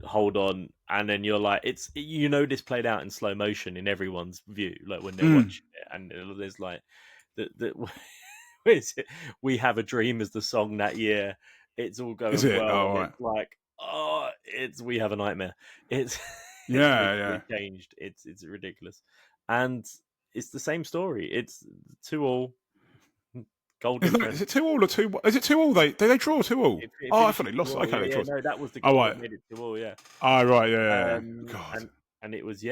Hold on, and then you're like, this played out in slow motion in everyone's view, like when they're watching it, and there's like we have a dream as the song that year. It's all going well. Oh, it's like, we have a nightmare. It's yeah. changed. It's ridiculous, and it's the same story. It's 2-2. Is it 2-2 or 2? Is it 2-2? Did they draw 2-2? I thought they lost. Okay, they draw. No, that was the goal that made it 2-2. Yeah. Oh right, yeah. God. And it was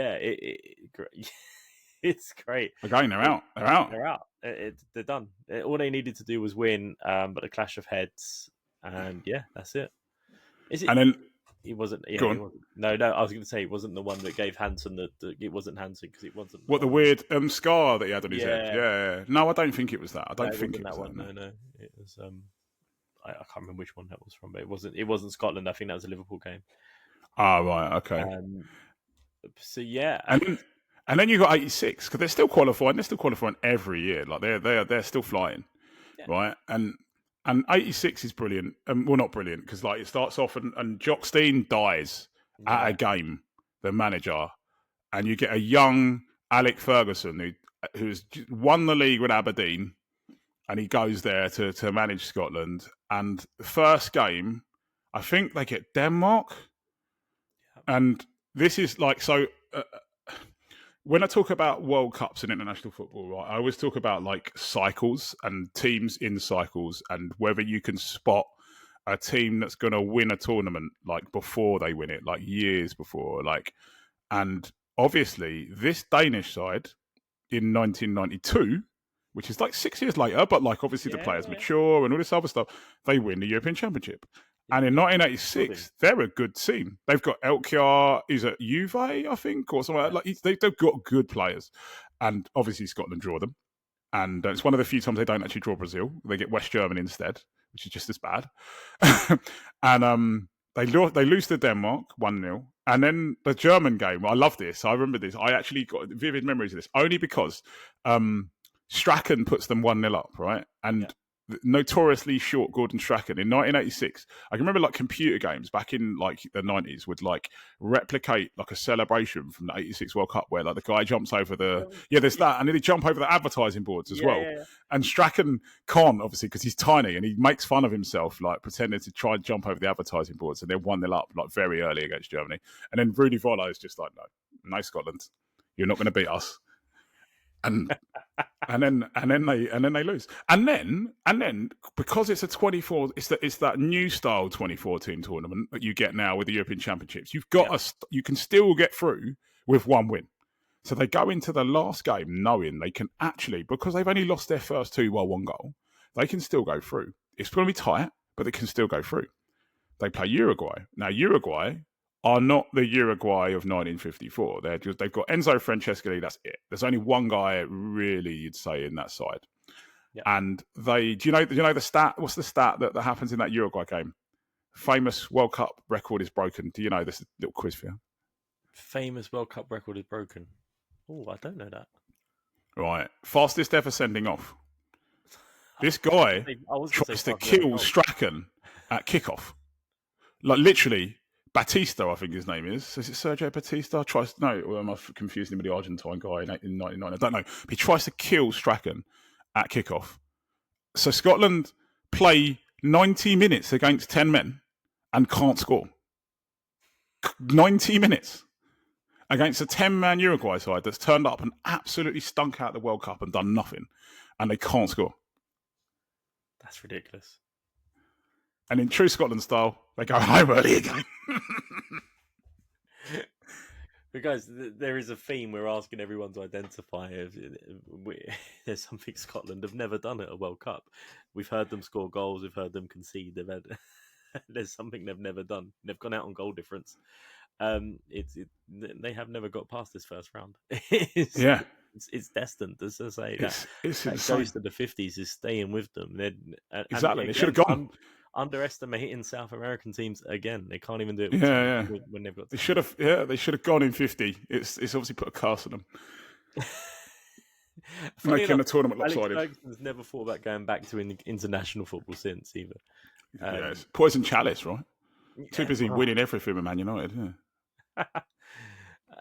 it's great. Again, they're out. They're out. They're out. They're done. All they needed to do was win, but a clash of heads, and that's it. Is it? And then he wasn't. Yeah, go he on. wasn't. No. I was going to say it wasn't the one that gave Hansen it wasn't Hansen because it wasn't. The weird scar that he had on his head. Yeah. No, I don't think it was that. I don't think it was that one. No. It was. I can't remember which one that was from, but it wasn't. It wasn't Scotland. I think that was a Liverpool game. Ah, right. Okay. So yeah. And then you got 86 because they're still qualifying. They're still qualifying every year. Like they're still flying, right? And 86 is brilliant. Well, not brilliant because like it starts off and Jockstein dies at a game, the manager, and you get a young Alec Ferguson who's won the league with Aberdeen, and he goes there to manage Scotland. And the first game, I think they get Denmark, and this is like so. When I talk about World Cups in international football, right, I always talk about like cycles and teams in cycles and whether you can spot a team that's going to win a tournament like before they win it, like years before. And obviously this Danish side in 1992, which is like 6 years later, but like obviously the players mature and all this other stuff, they win the European Championship. And in 1986, they're a good team. They've got Elkjaer, he's at Juve, I think, or something like that. They've got good players. And obviously Scotland draw them. And it's one of the few times they don't actually draw Brazil. They get West Germany instead, which is just as bad. And they lose to Denmark 1-0. And then the German game, I love this. I remember this. I actually got vivid memories of this, only because Strachan puts them 1-0 up, right? And notoriously short Gordon Strachan in 1986. I can remember like computer games back in like the 90s would like replicate like a celebration from the 86 World Cup where like the guy jumps over there's that, and then he jump over the advertising boards as well. And Strachan can't, obviously, because he's tiny, and he makes fun of himself like pretending to try and jump over the advertising boards, and they're 1-0 up like very early against Germany. And then Rudy Volo is just like, no Scotland, you're not going to beat us. And then they lose. And then because it's a 24, it's that new style 2014 tournament that you get now with the European Championships. You've got you can still get through with one win. So they go into the last game knowing they can actually, because they've only lost their first two by one goal, they can still go through. It's going to be tight, but they can still go through. They play Uruguay. Now Uruguay are not the Uruguay of 1954. They've got Enzo Francescoli. That's it. There's only one guy really you'd say in that side. Yeah. And do you know the stat? What's the stat that happens in that Uruguay game? Famous World Cup record is broken. Do you know this little quiz for you? Famous World Cup record is broken. Oh, I don't know that. Right. Fastest ever sending off. This guy tries to kill Strachan at kickoff. Like literally. Batista, I think his name is. Is it Sergio Batista? Or am I confusing him with the Argentine guy in 99? I don't know. But he tries to kill Strachan at kickoff. So Scotland play 90 minutes against 10 men and can't score. 90 minutes against a 10-man Uruguay side that's turned up and absolutely stunk out the World Cup and done nothing. And they can't score. That's ridiculous. And in true Scotland style, they go home early again. But guys, there is a theme we're asking everyone to identify. There's something Scotland have never done at a World Cup. We've heard them score goals. We've heard them concede. there's something they've never done. They've gone out on goal difference. They have never got past this first round. it's, Yeah, it's destined. As I say, it's that insane. goes to the 50s is staying with them. And Exactly, they should again, have gone. underestimating South American teams again. They can't even do it with Yeah, teams yeah. when they've got. They should have. Yeah, they should have gone in 50. It's obviously put a curse on them, Funny making enough, the tournament Alex lopsided. Ferguson's never thought about going back to international football since either. Yeah, it's poison chalice, right? Too busy well, winning everything with Man United.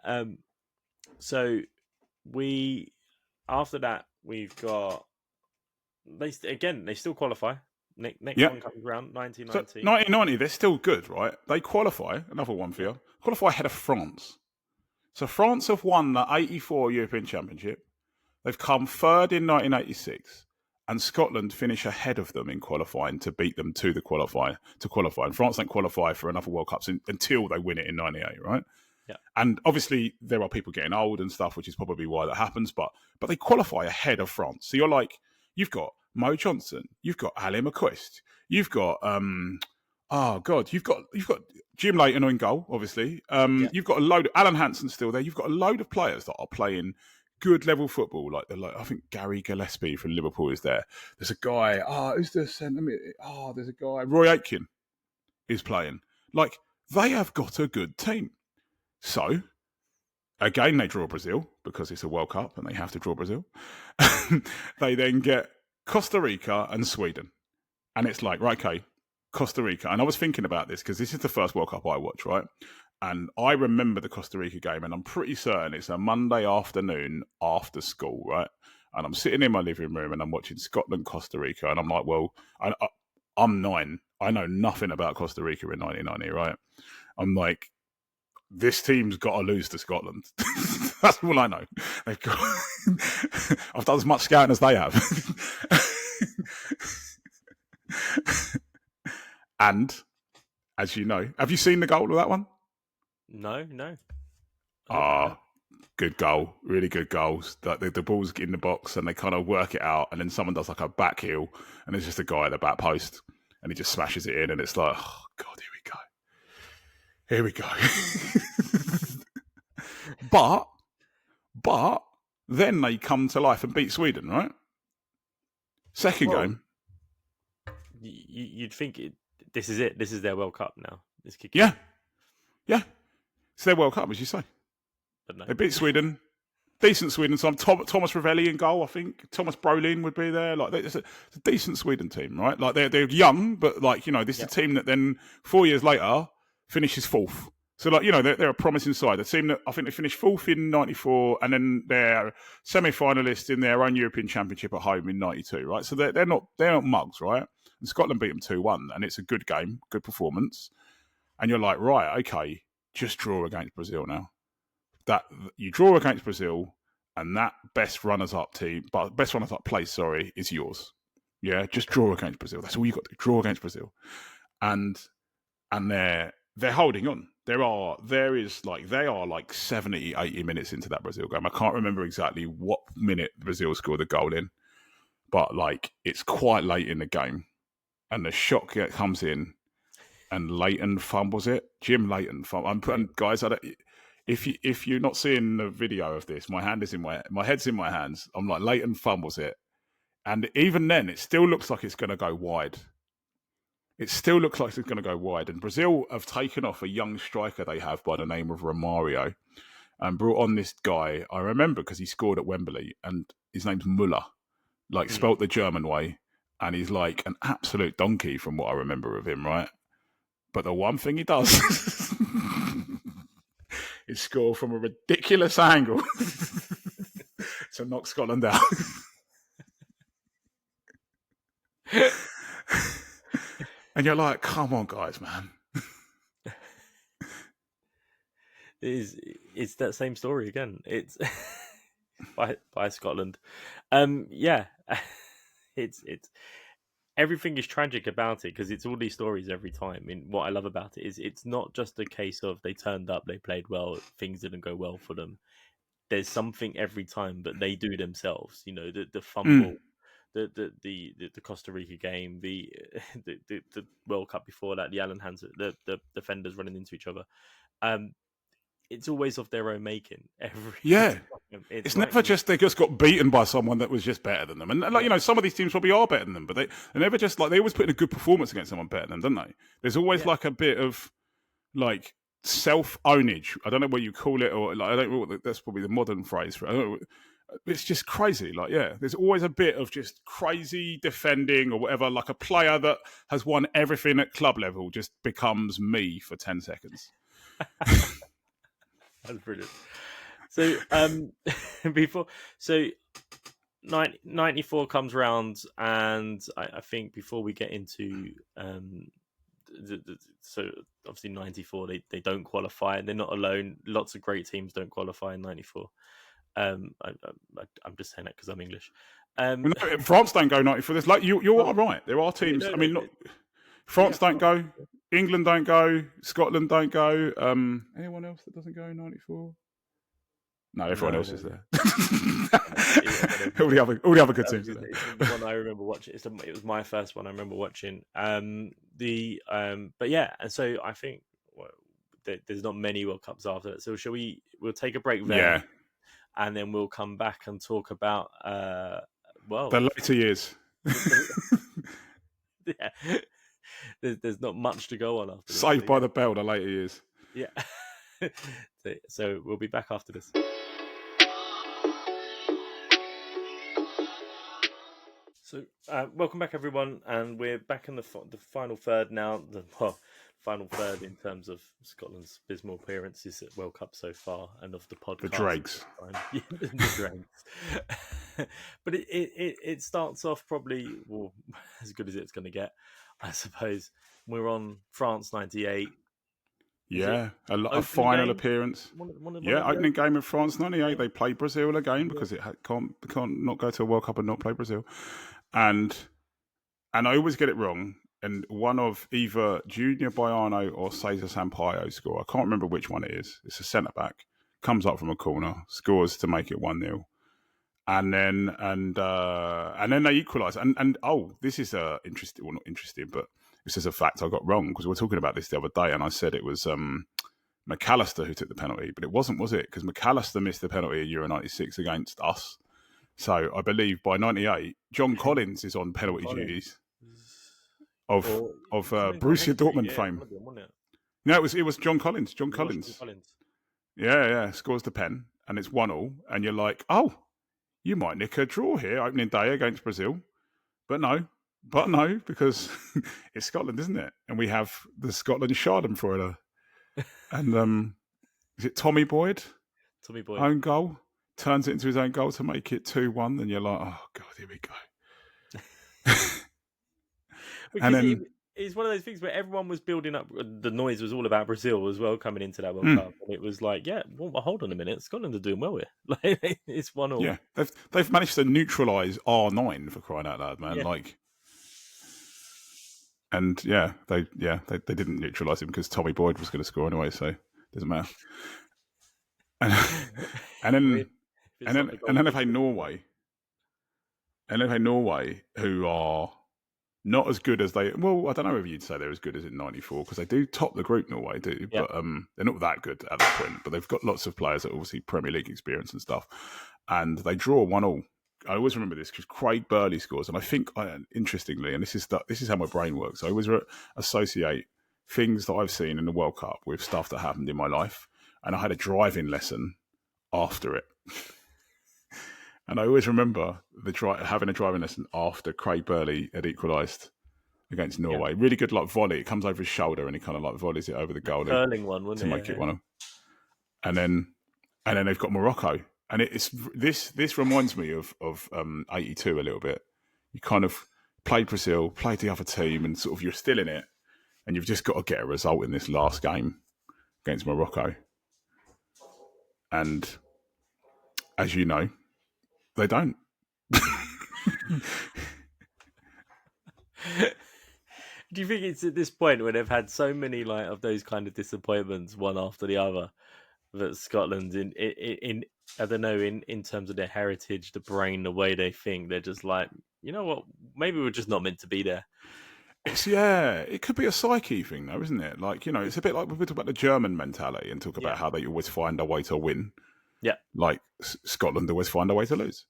Yeah. So after that we've got they still qualify. Next one comes around 1990. So 1990, they're still good, right? They qualify. Another one for you. Qualify ahead of France. So France have won the 84 European Championship. They've come third in 1986, and Scotland finish ahead of them in qualifying to beat them to qualify. And France don't qualify for another World Cup until they win it in 98, right? Yeah. And obviously there are people getting old and stuff, which is probably why that happens. But they qualify ahead of France. So you've got Mo Johnson, you've got Ali McQuist, you've got you've got Jim Leighton in goal, obviously. You've got a load of Alan Hansen's still there. You've got a load of players that are playing good level football, I think Gary Gillespie from Liverpool is there. There's a guy. Who's the centre? There's a guy. Roy Aitken is playing. Like, they have got a good team. So again, they draw Brazil because it's a World Cup and they have to draw Brazil. They then get Costa Rica and Sweden, and it's like, right, okay, Costa Rica. And I was thinking about this because this is the first World Cup I watched, right? And I remember the Costa Rica game, and I'm pretty certain it's a Monday afternoon after school, right? And I'm sitting in my living room and I'm watching Scotland, Costa Rica, and I'm like, well, I'm 9. I know nothing about Costa Rica in 1990, right? I'm like, this team's got to lose to Scotland. That's all I know. I've done as much scouting as they have. And, as you know, have you seen the goal of that one? No. Good goal. Really good goals. The ball's in the box and they kind of work it out, and then someone does like a back heel, and there's just a guy at the back post, and he just smashes it in, and it's like, oh, God, here we go. But then they come to life and beat Sweden, right? Second game. You'd think this is it. This is their World Cup now. It's kicking. Yeah. It's their World Cup, as you say. But no. They beat Sweden. Decent Sweden. So Thomas Ravelli in goal, I think. Thomas Brolin would be there. Like, it's a decent Sweden team, right? Like, they're young, but like, this is a team that then 4 years later finishes fourth. So, like, they're a promising side. The team that I think they finished fourth in 94, and then they're semi-finalists in their own European Championship at home in 92, right? So they're not mugs, right? And Scotland beat them 2-1, and it's a good game, good performance. And you're like, right, okay, just draw against Brazil now. That you draw against Brazil, and that best runners-up place, is yours. Yeah, just draw against Brazil. That's all you got to do. Draw against Brazil, and they're holding on. They are like 70, 80 minutes into that Brazil game. I can't remember exactly what minute Brazil scored the goal in, but like, it's quite late in the game, and the shot comes in, and Leighton fumbles it. Jim Leighton fumbles. I'm putting guys at it. If you're not seeing the video of this, my head's in my hands. I'm like, Leighton fumbles it, and even then, it still looks like it's going to go wide. And Brazil have taken off a young striker they have by the name of Romario, and brought on this guy. I remember because he scored at Wembley, and his name's Muller, spelt the German way, and he's like an absolute donkey from what I remember of him, right? But the one thing he does is score from a ridiculous angle to knock Scotland out. And you're like, come on, guys, man. It's that same story again. It's by Scotland. It's everything is tragic about it because it's all these stories every time. And what I love about it is it's not just a case of they turned up, they played well, things didn't go well for them. There's something every time, but they do themselves. The fumble, the Costa Rica game, the World Cup before that, the Allen Hands, the defenders running into each other. It's always of their own making. Every time. It's never just they just got beaten by someone that was just better than them. And some of these teams probably are better than them, but they never just they always put in a good performance against someone better than them, don't they? There's always like a bit of like self-ownage. I don't know what you call it, or I don't know. That's probably the modern phrase for it. I don't know. It's just crazy. There's always a bit of just crazy defending or whatever. Like a player that has won everything at club level just becomes me for 10 seconds. That's brilliant. So before 94 comes round, and I think before we get into so obviously 94 they don't qualify, and they're not alone. Lots of great teams don't qualify in 94. I'm just saying that because I'm English. France don't go 94. There's you're right. There are teams. France don't go. England don't go. Scotland don't go. Anyone else that doesn't go 94? No, everyone else is there. all the other good teams. It's the one I remember watching. It was my first one I remember watching. But yeah, and so I think there's not many World Cups after that. So we'll take a break there. Yeah. And then we'll come back and talk about the later years. Yeah, there's not much to go on after this. Saved by the Bell, the later years. Yeah. So we'll be back after this. So welcome back, everyone, and we're back in the final third now. Final third in terms of Scotland's abysmal appearances at World Cup so far, and of the podcast. The dregs. The dregs. But it starts off probably as good as it's going to get, I suppose. We're on France 98. Yeah, a final appearance. Opening game of France 98. They play Brazil again because it can't not go to a World Cup and not play Brazil. And I always get it wrong. And one of either Junior Baiano or Cesar Sampaio score. I can't remember which one it is. It's a centre back. Comes up from a corner, scores to make it 1-0. And then they equalise. And this is interesting. Well, not interesting, but this is a fact I got wrong because we were talking about this the other day, and I said it was McAllister who took the penalty, but it wasn't, was it? Because McAllister missed the penalty in Euro 96 against us. So I believe by 98, John Collins is on penalty duties of Borussia Dortmund fame. No, it was John Collins. John Collins. Yeah, scores the pen, and it's 1-1, and you're like, oh, you might nick a draw here opening day against Brazil, but no, because it's Scotland, isn't it? And we have the Scotland Schadenfreude. And is it Tommy Boyd? Tommy Boyd. Own goal. Turns it into his own goal to make it 2-1. And you're like, oh, God, here we go. And then it's one of those things where everyone was building up. The noise was all about Brazil as well coming into that World Cup. And it was like, hold on a minute. Scotland are doing well here. Like, it's 1-1. Yeah, they've managed to neutralise R9 for crying out loud, man. Yeah. They didn't neutralise him because Tommy Boyd was going to score anyway, so it doesn't matter. And then they play Norway. And they play Norway, who are not as good as they. Well, I don't know if you'd say they're as good as in '94 because they do top the group. Norway do, but they're not that good at that point. But they've got lots of players that obviously Premier League experience and stuff, and they draw 1-1. I always remember this because Craig Burley scores, and I think, interestingly, and this is how my brain works. I always associate things that I've seen in the World Cup with stuff that happened in my life, and I had a driving lesson after it. And I always remember having a driving lesson after Craig Burley had equalised against Norway. Really good volley. It comes over his shoulder and he kind of volleys it over the goal. Curling one, wasn't to make it 1-0. And then they've got Morocco. And it's this reminds me of 82 a little bit. You kind of played Brazil, played the other team, and sort of you're still in it, and you've just got to get a result in this last game against Morocco. And as you know, they don't. Do you think it's at this point where they've had so many of those kind of disappointments, one after the other, that Scotland in I don't know, in terms of their heritage, the brain, the way they think, they're just like, you know what? Maybe we're just not meant to be there. It could be a psyche thing, though, isn't it? Like, it's a bit like we talk about the German mentality and talk about how they always find a way to win. Yeah. Like Scotland always find a way to lose.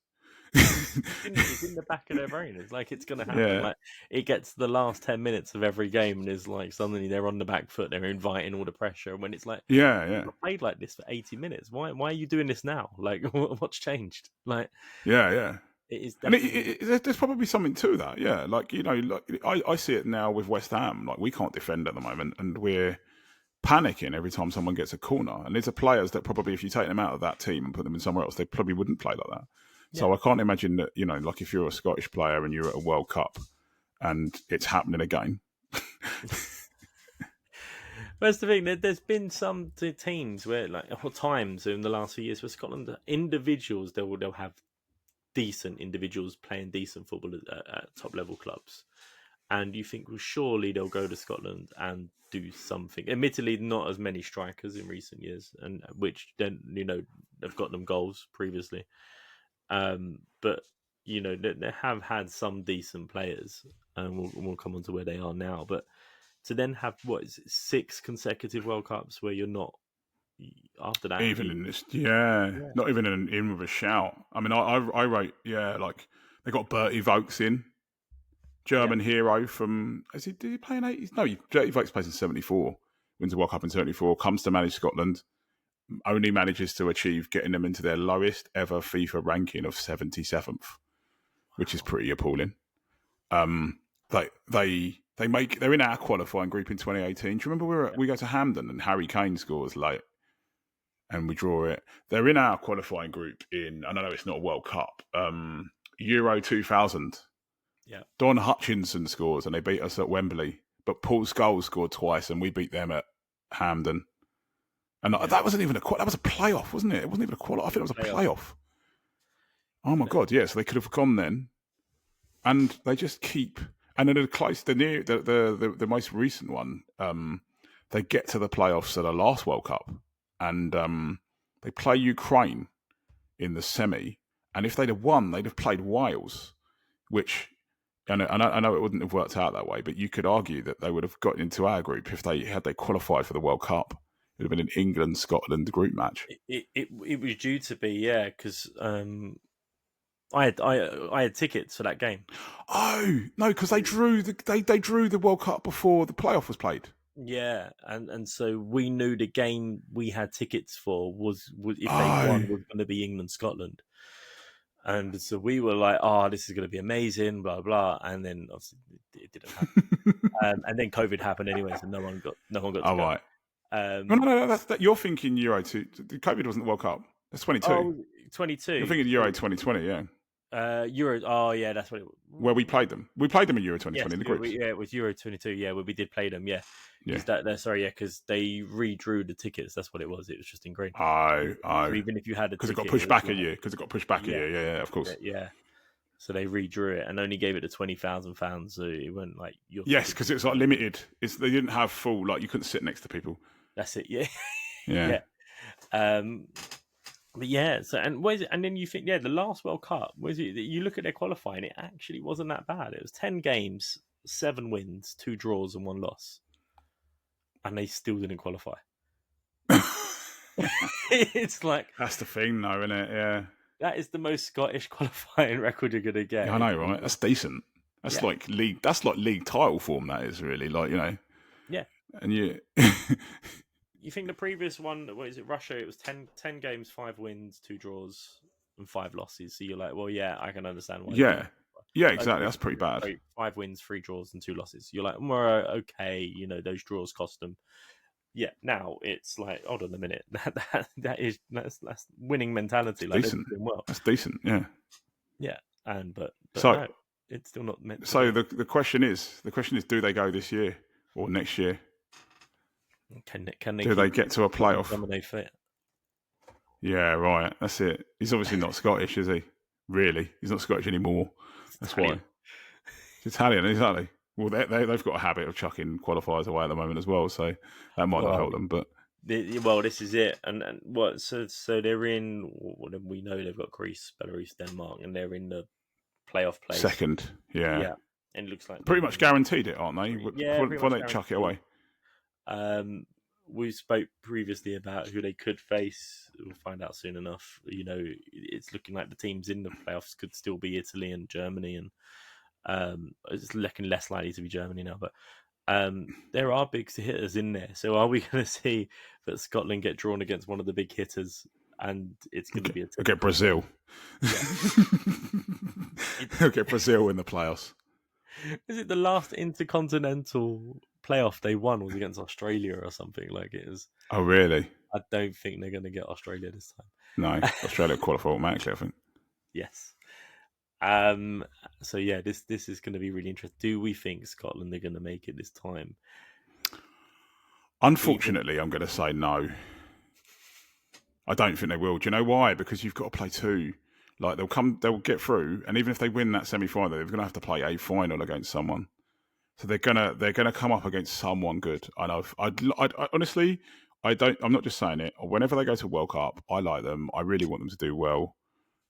It's in the back of their brain. It's like it's going to happen. Yeah. Like it gets to the last 10 minutes of every game, and it's like suddenly they're on the back foot. They're inviting all the pressure, and when it's like, yeah, I played like this for 80 minutes. Why are you doing this now? Like, what's changed? Like, yeah. it is And definitely. there's probably something to that. Yeah, like I see it now with West Ham. Like we can't defend at the moment, and we're panicking every time someone gets a corner. And these are players that probably, if you take them out of that team and put them in somewhere else, they probably wouldn't play like that. So I can't imagine that, like if you're a Scottish player and you're at a World Cup and it's happening again. That's the thing. There's been some teams where, or times in the last few years, where Scotland individuals they'll have decent individuals playing decent football at top level clubs, and you think, well, surely they'll go to Scotland and do something. Admittedly, not as many strikers in recent years, and which then have got them goals previously. But they have had some decent players, and we'll come on to where they are now. But to then have 6 consecutive World Cups where you're not after that, Even in this, not even in with a shout. I mean, I wrote, like they got Bertie Vogts in. German hero from, did he play in 80s? No, Bertie Vogts plays in 74, wins the World Cup in 74, comes to manage Scotland, only manages to achieve getting them into their lowest ever FIFA ranking of 77th, which is pretty appalling. They're in our qualifying group in 2018. Do you remember we go to Hampden and Harry Kane scores late and we draw it? They're in our qualifying group in, I know it's not a World Cup, Euro 2000. Yeah. Don Hutchinson scores and they beat us at Wembley, but Paul Scholes scored twice and we beat them at Hampden. And that wasn't even that was a playoff, wasn't it? It wasn't even a qualify. I think it was a playoff. Oh my God, yeah. So they could have gone then, and they just keep. And then the most recent one, they get to the playoffs at the last World Cup, and they play Ukraine in the semi. And if they'd have won, they'd have played Wales, which. I know it wouldn't have worked out that way, but you could argue that they would have gotten into our group if they qualified for the World Cup. It would have been an England-Scotland group match. It was due to be, because I had tickets for that game. Oh no, because they drew the World Cup before the playoff was played. Yeah, and so we knew the game we had tickets for was if they won was going to be England-Scotland. And so we were like, this is going to be amazing, blah, blah. And then obviously it didn't happen. And then COVID happened anyway, so no one got to go. Right. No, you're thinking Euro 2. COVID wasn't the World Cup. That's 22. Oh, 22. You're thinking Euro 2020, yeah. Euro, that's what it was. Where we played them. We played them in Euro 2020 in the groups. It was Euro 22, where we did play them, because they redrew the tickets. That's what it was. It was just in green. So even if you had a ticket. Because it got pushed back a year. Yeah, of course. Yeah. So they redrew it and only gave it to 20,000 fans. So it went like... Yes, because it's like limited. They didn't have full... Like, you couldn't sit next to people. That's it, yeah. Yeah. But yeah, so and then you think, the last World Cup, you look at their qualifying, it actually wasn't that bad. It was 10 games, 7 wins, 2 draws and 1 loss. And they still didn't qualify. It's like... That's the thing though, isn't it? Yeah. That is the most Scottish qualifying record you're going to get. Yeah, I know, right? That's decent. That's like league title form, that is really. Like, Yeah. And you... You think the previous one, what is it, Russia, it was 10 games, 5 wins, 2 draws, and 5 losses. So you're like, well, I can understand why. Yeah, exactly. That's pretty bad. 5 wins, 3 draws, and 2 losses. You're like, well, okay, those draws cost them. Yeah, now it's like, hold on a minute. That's winning mentality. Like, decent. Well. That's decent, yeah. Yeah, but so, no, it's still not meant to. So the question is, do they go this year or next year? Can they do they get to a playoff? Dominate fit? Yeah, right. That's it. He's obviously not Scottish, is he? Really, he's not Scottish anymore. That's Italian. Why. It's Italian, exactly. Well, they've got a habit of chucking qualifiers away at the moment as well, so that might not help them. But this is it. And what? So they're in. We know they've got Greece, Belarus, Denmark, and they're in the playoff place. Second, Yeah, and it looks like pretty much guaranteed it, aren't they? Yeah, pretty much they chuck it away. We spoke previously about who they could face. We'll find out soon enough. You know, it's looking like the teams in the playoffs could still be Italy and Germany, and it's looking less likely to be Germany now. But there are big hitters in there. So are we going to see that Scotland get drawn against one of the big hitters, and it's going to be a typical... Brazil? Yeah. Okay, Brazil in the playoffs. Is it the last intercontinental playoff they won was against Australia or something like it is? Oh, really? I don't think they're going to get Australia this time. No, Australia qualify automatically, I think. Yes. So yeah, this is going to be really interesting. Do we think Scotland are going to make it this time? Unfortunately, I'm going to say no. I don't think they will. Do you know why? Because you've got to play two. Like they'll get through, and even if they win that semi-final, they're going to have to play a final against someone. So they're gonna come up against someone good. I know. I honestly, I'm not just saying it. Whenever they go to World Cup, I like them. I really want them to do well.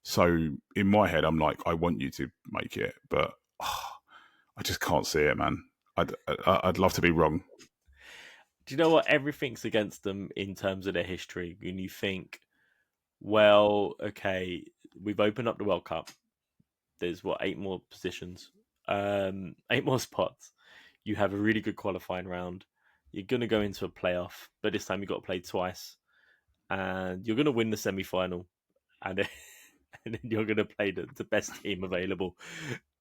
So in my head, I'm like, I want you to make it, but I just can't see it, man. I'd love to be wrong. Do you know what? Everything's against them in terms of their history. And you think, well, okay, we've opened up the World Cup. There's 8 more positions, 8 more spots. You have a really good qualifying round. You're going to go into a playoff, but this time you've got to play twice. And you're going to win the semi-final. And then you're going to play the best team available.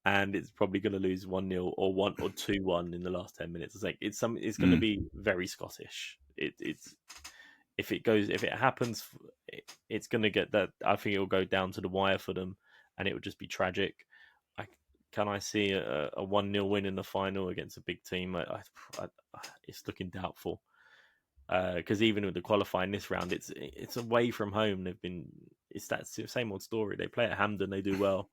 And it's probably going to lose 1-0 or 1 or 2-1 in the last 10 minutes. It's like it's going to be very Scottish. It's if it happens, it's going to get that. I think it will go down to the wire for them, and it would just be tragic. Can I see a 1-0 win in the final against a big team? It's looking doubtful. Because even with the qualifying this round, it's away from home. It's that same old story. They play at Hampden, they do well.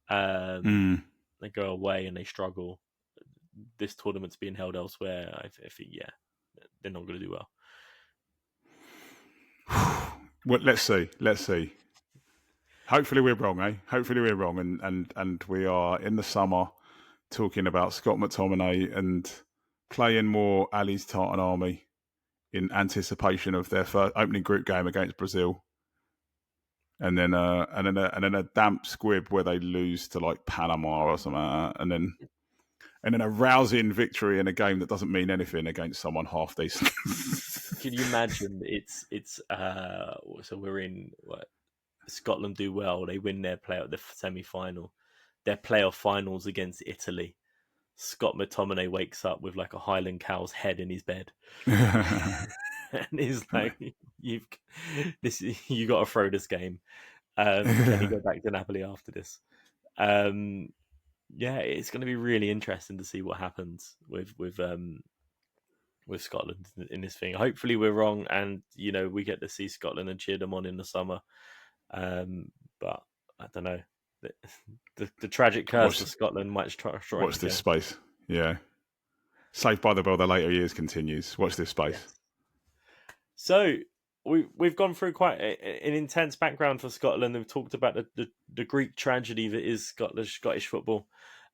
They go away and they struggle. This tournament's being held elsewhere. I think, they're not going to do well. Well, let's see. Hopefully we're wrong, eh? Hopefully we're wrong, and we are in the summer talking about Scott McTominay and playing more Ali's Tartan Army in anticipation of their first opening group game against Brazil. And then a damp squib where they lose to like Panama or something like that. And then a rousing victory in a game that doesn't mean anything against someone half decent. Can you imagine? So we're in Scotland do well. They win their the semi-final. Their playoff finals against Italy. Scott McTominay wakes up with like a Highland cow's head in his bed. And he's like, you got to throw this game. Can you go back to Napoli after this? It's going to be really interesting to see what happens with Scotland in this thing. Hopefully we're wrong, and we get to see Scotland and cheer them on in the summer. But I don't know. The tragic curse of Scotland might strike. Watch this space. Yeah. Saved by the Bell, the later years continues. Watch this space. Yes. So we've gone through quite an intense background for Scotland. We've talked about the Greek tragedy that is Scottish football,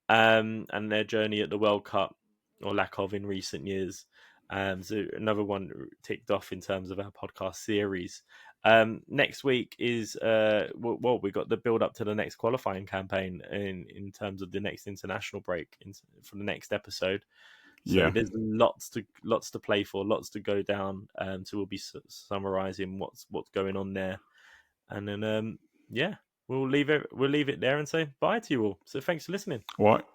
and their journey at the World Cup, or lack of, in recent years. So another one ticked off in terms of our podcast series. Next week is we've got the build up to the next qualifying campaign in terms of the next international break for the next episode. So there's lots to play for, lots to go down. So we'll be summarising what's going on there, and then we'll leave it there and say bye to you all. So thanks for listening. All right.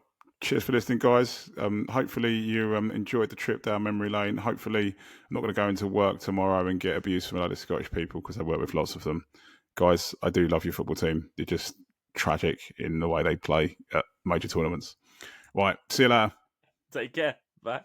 Cheers for listening, guys. Hopefully you enjoyed the trip down memory lane. Hopefully I'm not going to go into work tomorrow and get abuse from a lot of Scottish people, because I work with lots of them. Guys, I do love your football team. They're just tragic in the way they play at major tournaments. Right, see you later. Take care. Bye.